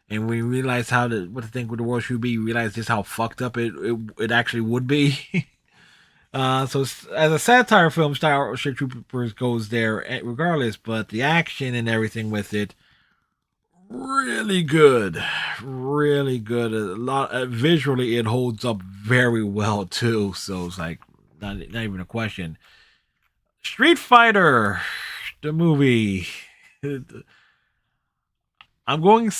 And we realize what to think what the world should be. You realize just how fucked up it actually would be. So as a satire film, Starship Troopers goes there regardless, but the action and everything with it, really good, really good. A lot visually, it holds up very well too. So it's like not even a question. Street Fighter, the movie. I'm going.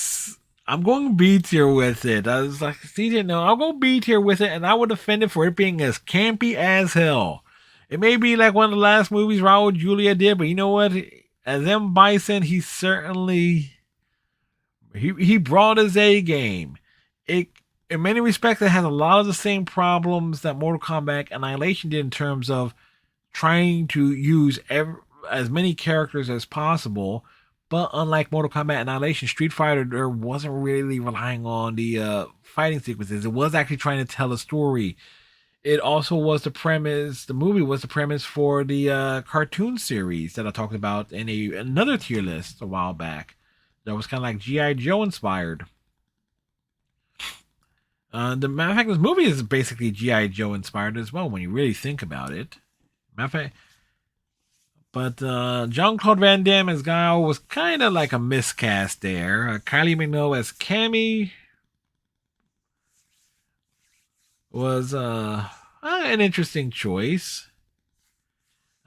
I'm going B tier with it. I was like, see, didn't know. I'll go B tier with it, and I would defend it for it being as campy as hell. It may be like one of the last movies Raul Julia did, but you know what? As M Bison, he certainly he brought his A game. It in many respects it has a lot of the same problems that Mortal Kombat Annihilation did in terms of trying to use as many characters as possible. But unlike Mortal Kombat Annihilation, Street Fighter there wasn't really relying on the fighting sequences. It was actually trying to tell a story. It also was the premise. The movie was the premise for the cartoon series that I talked about in another tier list a while back. That was kind of like GI Joe inspired. The matter of fact, this movie is basically GI Joe inspired as well when you really think about it. Matter of fact, but Jean Claude Van Damme as Guile was kind of like a miscast there. Kylie Minogue as Cammy was an interesting choice.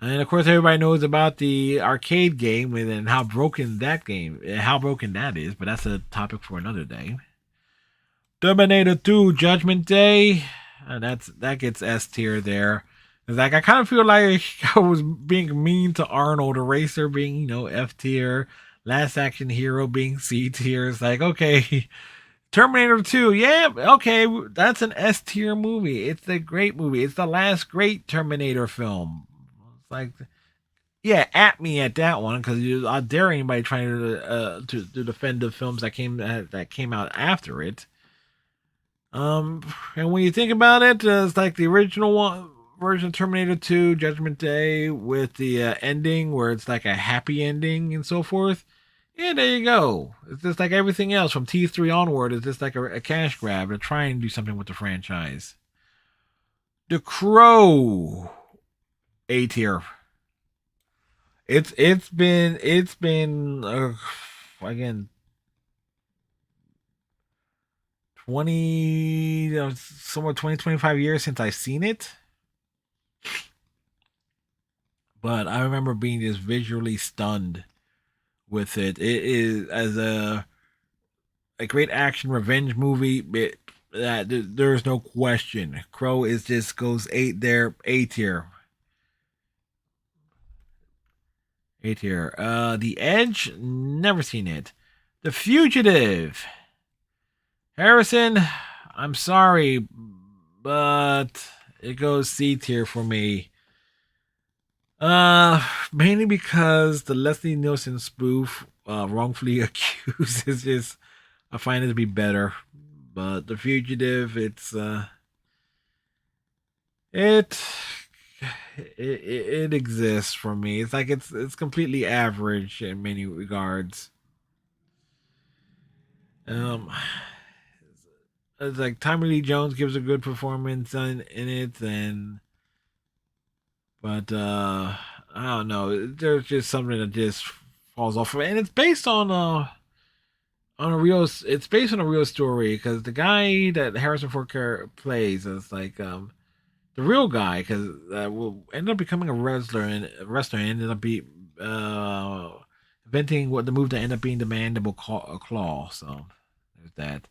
And of course, everybody knows about the arcade game and how broken that is. But that's a topic for another day. Terminator 2 Judgment Day. That gets S tier there. It's like I kind of feel like I was being mean to Arnold, Eraser being, F tier, Last Action Hero being C tier. It's like, okay, Terminator 2, yeah, okay, that's an S tier movie. It's a great movie. It's the last great Terminator film. It's like, yeah, at me at that one because I dare anybody trying to defend the films that came out after it. And when you think about it, it's like the original one version of Terminator 2, Judgment Day, with the ending where it's like a happy ending and so forth. Yeah, there you go. It's just like everything else from T3 onward. It's just like a cash grab to try and do something with the franchise. The Crow, A tier. It's been again 20 somewhere 20-25 years since I've seen it. But I remember being just visually stunned with it. It is as a great action revenge movie. There's no question. Crow is just goes eight there, A tier, A tier. The Edge, never seen it. The Fugitive, Harrison. I'm sorry, but it goes C tier for me. Mainly because the Leslie Nielsen spoof, wrongfully accused, is just I find it to be better. But The Fugitive, it it exists for me. It's like it's completely average in many regards. Um, it's like Tommy Lee Jones gives a good performance in it, and but I don't know. There's just something that just falls off, and it's based on a real. It's based on a real story because the guy that Harrison Ford plays is like the real guy because will end up becoming a wrestler and ended up uh inventing what the move that ended up being the mandible claw. So there's that.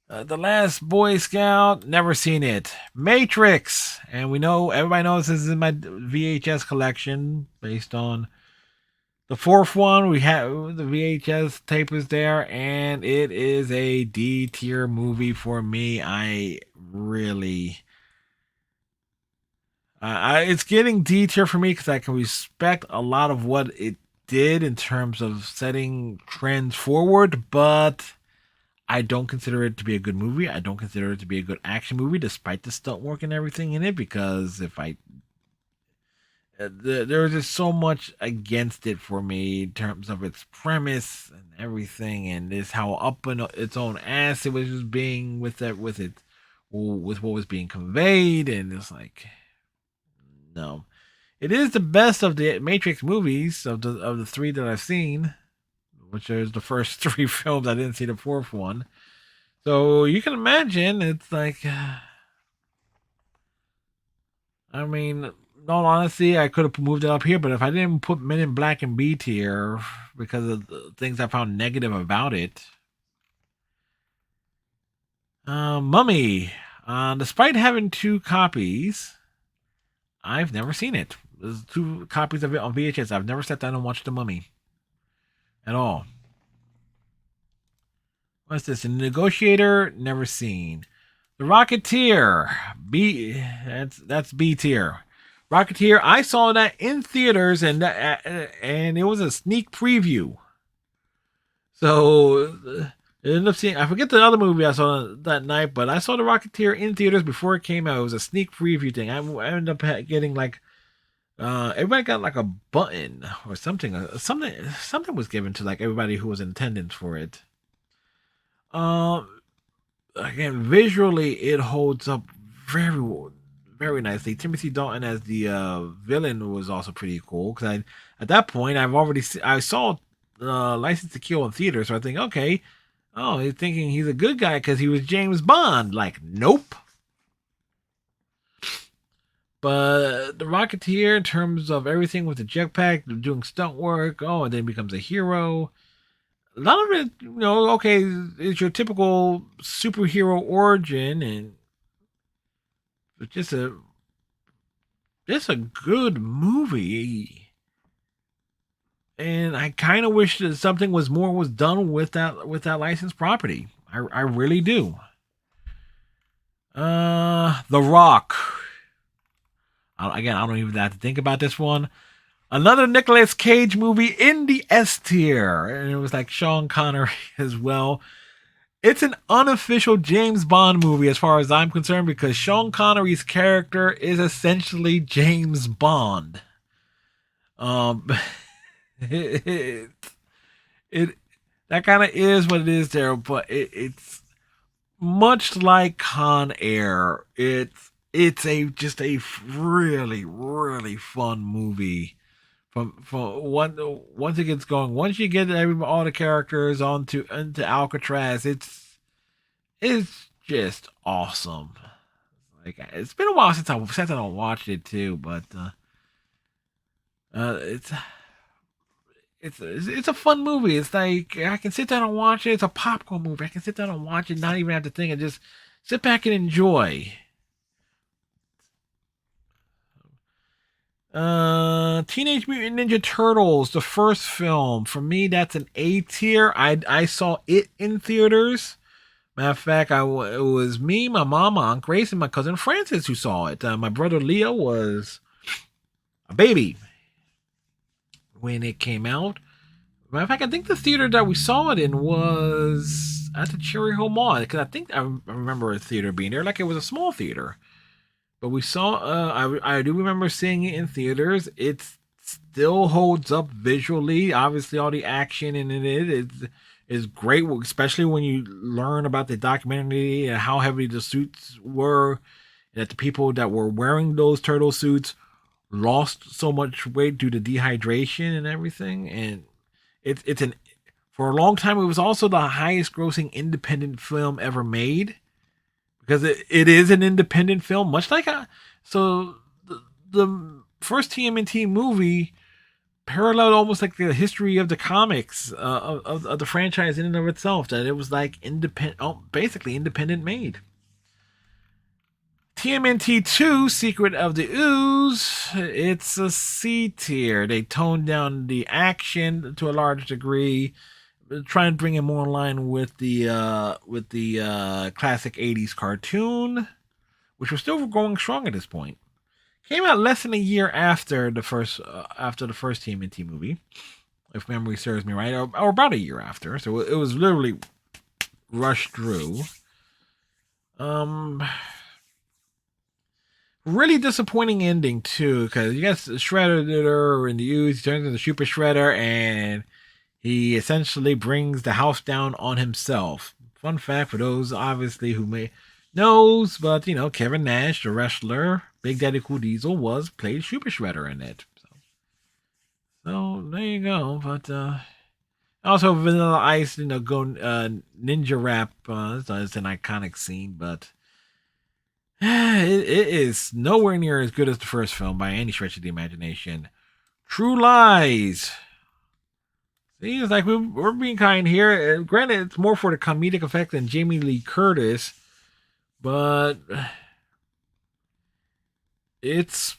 The Last Boy Scout, never seen it. Matrix, and we know everybody knows this is in my VHS collection based on the fourth one. We have the VHS tape is there, and it is a D tier movie for me. I really, it's getting D tier for me because I can respect a lot of what it did in terms of setting trends forward, but I don't consider it to be a good movie. I don't consider it to be a good action movie, despite the stunt work and everything in it. Because if I there was just so much against it for me in terms of its premise and everything, and this how up in its own ass it was just being with that with it with what was being conveyed, and it's like no, it is the best of the Matrix movies of the three that I've seen, which is the first three films. I didn't see the fourth one. So you can imagine it's like, I mean, in all honesty, I could have moved it up here, but if I didn't put Men in Black in B tier because of the things I found negative about it, Mummy, despite having two copies, I've never seen it. There's two copies of it on VHS. I've never sat down and watched The Mummy at all. What's this? A Negotiator? Never seen. The Rocketeer. That's B tier. Rocketeer. I saw that in theaters, and it was a sneak preview. So I ended up seeing. I forget the other movie I saw that night, but I saw the Rocketeer in theaters before it came out. It was a sneak preview thing. I ended up getting like everybody got like a button or something. Something was given to like everybody who was in attendance for it. Um, Again, visually it holds up very very nicely. Timothy Dalton as the villain was also pretty cool because I at that point I saw License to Kill in theater, so I think okay, oh he's thinking he's a good guy because he was James Bond. Like nope. But the Rocketeer, in terms of everything with the jetpack, doing stunt work, oh, and then becomes a hero. A lot of it, okay, it's your typical superhero origin, and it's just a good movie. And I kind of wish that something was done with that licensed property. I really do. The Rock. Again, I don't even have to think about this one. Another Nicolas Cage movie in the S tier, and it was like Sean Connery as well. It's an unofficial James Bond movie as far as I'm concerned because Sean Connery's character is essentially James Bond. Um, it, it that kind of is what it is there, but it's much like Con Air. It's a just a really really fun movie. From once it gets going, once you get all the characters onto into Alcatraz, it's just awesome. Like it's been a while since I watched it too, but it's it's a fun movie. It's like I can sit down and watch it. It's a popcorn movie. I can sit down and watch it, not even have to think, and just sit back and enjoy. Teenage Mutant Ninja Turtles, the first film. For me, that's an A tier. I saw it in theaters. Matter of fact, it was me, my mom, my aunt Grace, and my cousin Francis who saw it. My brother Leo was a baby when it came out. Matter of fact, I think the theater that we saw it in was at the Cherry Hill Mall because I think I remember a theater being there, like it was a small theater. But we saw. I do remember seeing it in theaters. It still holds up visually. Obviously, all the action in it is great, especially when you learn about the documentary and how heavy the suits were. That the people that were wearing those turtle suits lost so much weight due to dehydration and everything. And it's an for a long time it was also the highest grossing independent film ever made because it is an independent film, much like the first TMNT movie paralleled almost like the history of the comics of the franchise in and of itself. That it was like independent, basically independent made. TMNT 2, Secret of the Ooze, it's a C tier. They toned down the action to a large degree, trying to bring it more in line with the classic 80s cartoon, which was still going strong at this point. Came out less than a year after the first TMNT movie, if memory serves me right, or about a year after. So it was literally rushed through. Really disappointing ending too, because you got Shredder in the Ooze, he turns into Super Shredder, and he essentially brings the house down on himself. Fun fact for those obviously who may knows, but Kevin Nash, the wrestler, Big Daddy Cool Diesel played Super Shredder in it. So there you go. But also Vanilla Ice, go ninja rap. It's an iconic scene, but it is nowhere near as good as the first film by any stretch of the imagination. True Lies. See, it's like we're being kind here. Granted, it's more for the comedic effect than Jamie Lee Curtis, but it's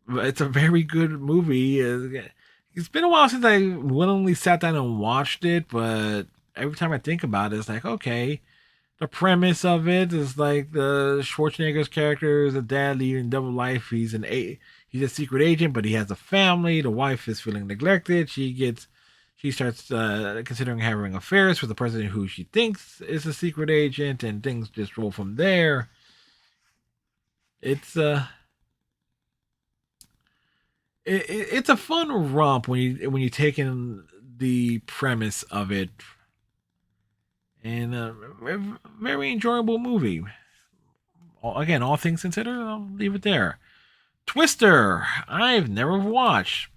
a very good movie. It's been a while since I willingly sat down and watched it, but every time I think about it, it's like, okay, the premise of it is like the Schwarzenegger's character is a dad leading double life. He's a secret agent, but he has a family. The wife is feeling neglected. She starts considering having affairs with the person who she thinks is a secret agent, and things just roll from there. It's it's a fun romp when you take in the premise of it, and a very enjoyable movie. Again, all things considered, I'll leave it there. Twister, I've never watched.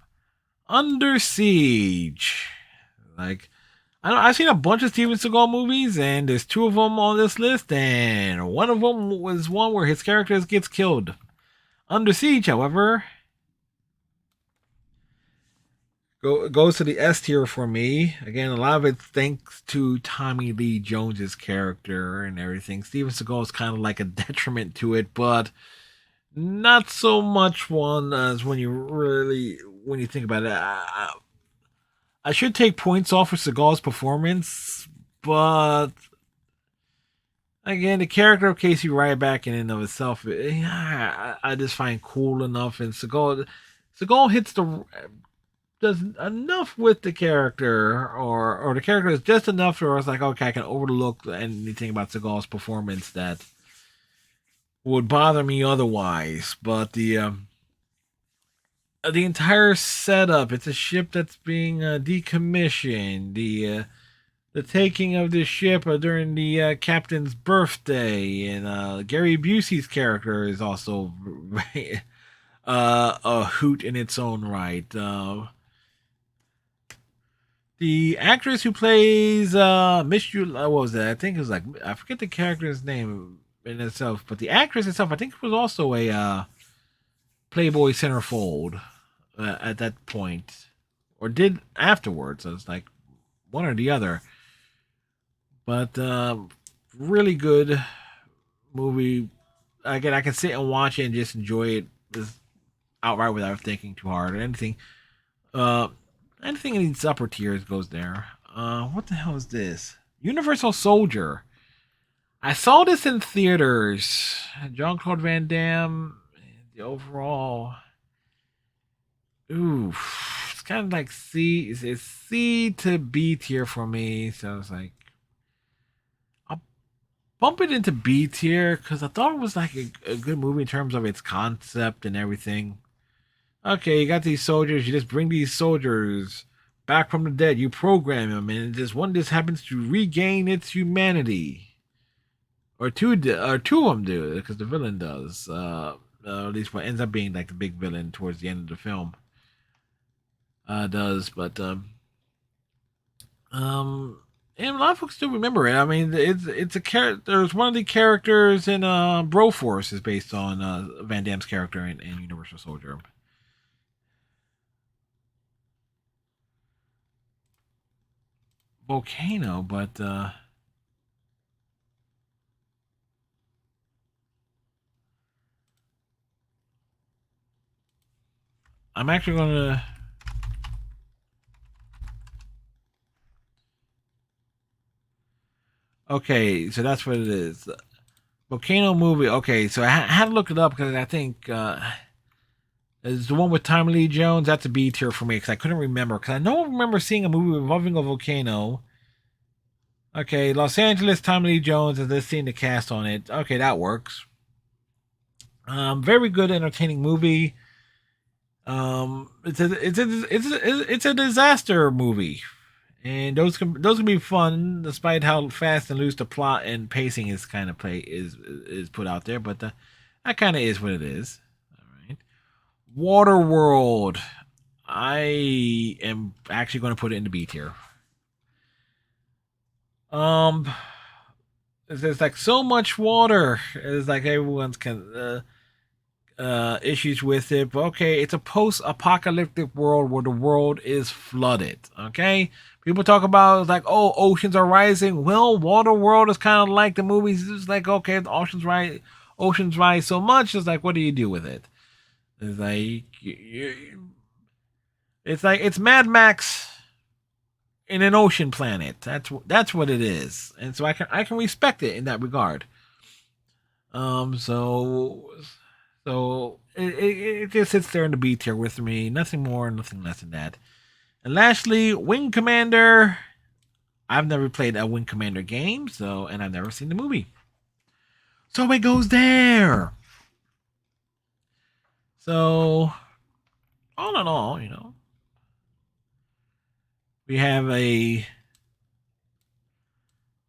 Under Siege, like I've seen a bunch of Steven Seagal movies, and there's two of them on this list, and one of them was one where his character gets killed. Under Siege, however, goes to the S tier for me. Again, a lot of it thanks to Tommy Lee Jones's character and everything. Steven Seagal is kind of like a detriment to it, but not so much one as when you think about it. I should take points off for Seagal's performance, but again, the character of Casey Ryback in and of itself, I just find cool enough, and Seagal does enough with the character, or the character is just enough where it's like, okay, I can overlook anything about Seagal's performance that would bother me otherwise. But the entire setup, it's a ship that's being decommissioned. The taking of the ship during the captain's birthday, and Gary Busey's character is also a hoot in its own right. The actress who plays Miss what was that? I think it was like, I forget the character's name in itself, but the actress itself, I think, was also a Playboy centerfold at that point, or did afterwards. So it's like one or the other. But really good movie. Again, I can sit and watch it and just enjoy it just outright without thinking too hard or anything. Uh, Anything in these upper tiers goes there. What the hell is this? Universal Soldier. I saw this in theaters. Jean-Claude Van Damme. The overall. Ooh, it's kind of like C. It's C to B tier for me. So it's like, I'll bump it into B tier because I thought it was like a good movie in terms of its concept and everything. Okay, you got these soldiers. You just bring these soldiers back from the dead. You program them, and just one just happens to regain its humanity, or two of them do, because the villain does. At least what ends up being like the big villain towards the end of the film does. But and a lot of folks still remember it. I mean, it's a character. There's one of the characters in Broforce is based on Van Damme's character in Universal Soldier. Volcano, but I'm actually gonna. Okay, so that's what it is. Volcano movie. Okay, so I had to look it up because I think is the one with Tommy Lee Jones. That's a B tier for me because I couldn't remember. Because I remember seeing a movie involving a volcano. Okay, Los Angeles, Tommy Lee Jones, and just seeing the cast on it. Okay, that works. Very good, entertaining movie. It's a disaster movie, and those can be fun despite how fast and loose the plot and pacing is kind of is put out there. But that kind of is what it is. All right, Waterworld. I am actually going to put it in the B tier. Um, there's like so much water. It's like everyone's issues with it. But okay, it's a post-apocalyptic world where the world is flooded. Okay, people talk about like, oh, oceans are rising. Well, Waterworld is kind of like the movies. It's like, okay, the oceans rise so much. It's like, what do you do with it? It's like it's Mad Max in an ocean planet. That's what it is, and so I can respect it in that regard. So it just sits there in the B tier with me. Nothing more, nothing less than that. And lastly, Wing Commander. I've never played a Wing Commander game, and I've never seen the movie. So it goes there. So all in all, we have a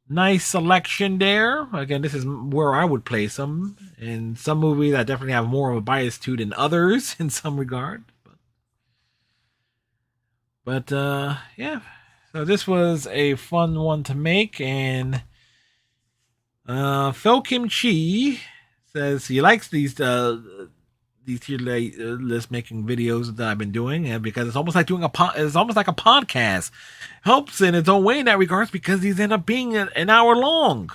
nice selection there. Again, this is where I would place them. In some movies, I definitely have more of a bias to than others in some regard. But yeah. So this was a fun one to make, and Phil Kim Chi says he likes these tier list making videos that I've been doing, and because it's almost like it's almost like a podcast. Helps in its own way in that regards because these end up being an hour long.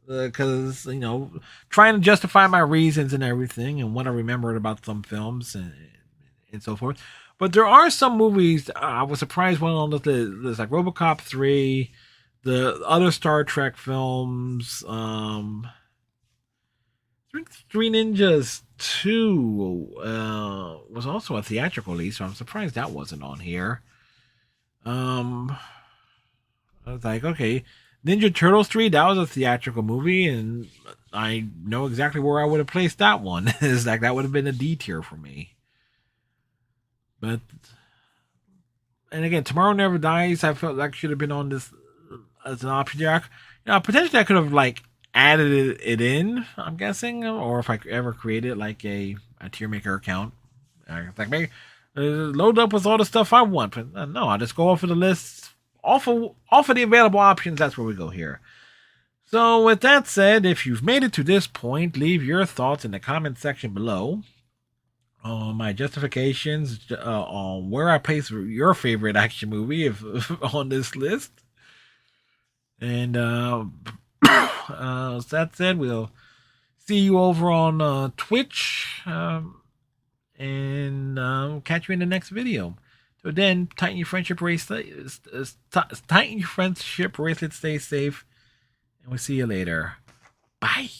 Because trying to justify my reasons and everything, and what I remembered about some films and so forth. But there are some movies I was surprised one on the list, like RoboCop 3, the other Star Trek films, Three Ninjas 2 was also a theatrical release, so I'm surprised that wasn't on here. I was like, okay, Ninja Turtles 3, that was a theatrical movie, and I know exactly where I would have placed that one. It's like that would have been a D tier for me. But and again, Tomorrow Never Dies, I felt like should have been on this as an option. Potentially I could have like added it in, I'm guessing, or if I ever created like a tier maker account. Like maybe load up with all the stuff I want, but no, I just go off of the list, off of the available options. That's where we go here. So with that said, if you've made it to this point, leave your thoughts in the comment section below on my justifications on where I place your favorite action movie if on this list. And that said, we'll see you over on Twitch. And catch you in the next video. So then, tighten your friendship bracelet. Tighten your friendship bracelet. Stay safe, and we'll see you later. Bye.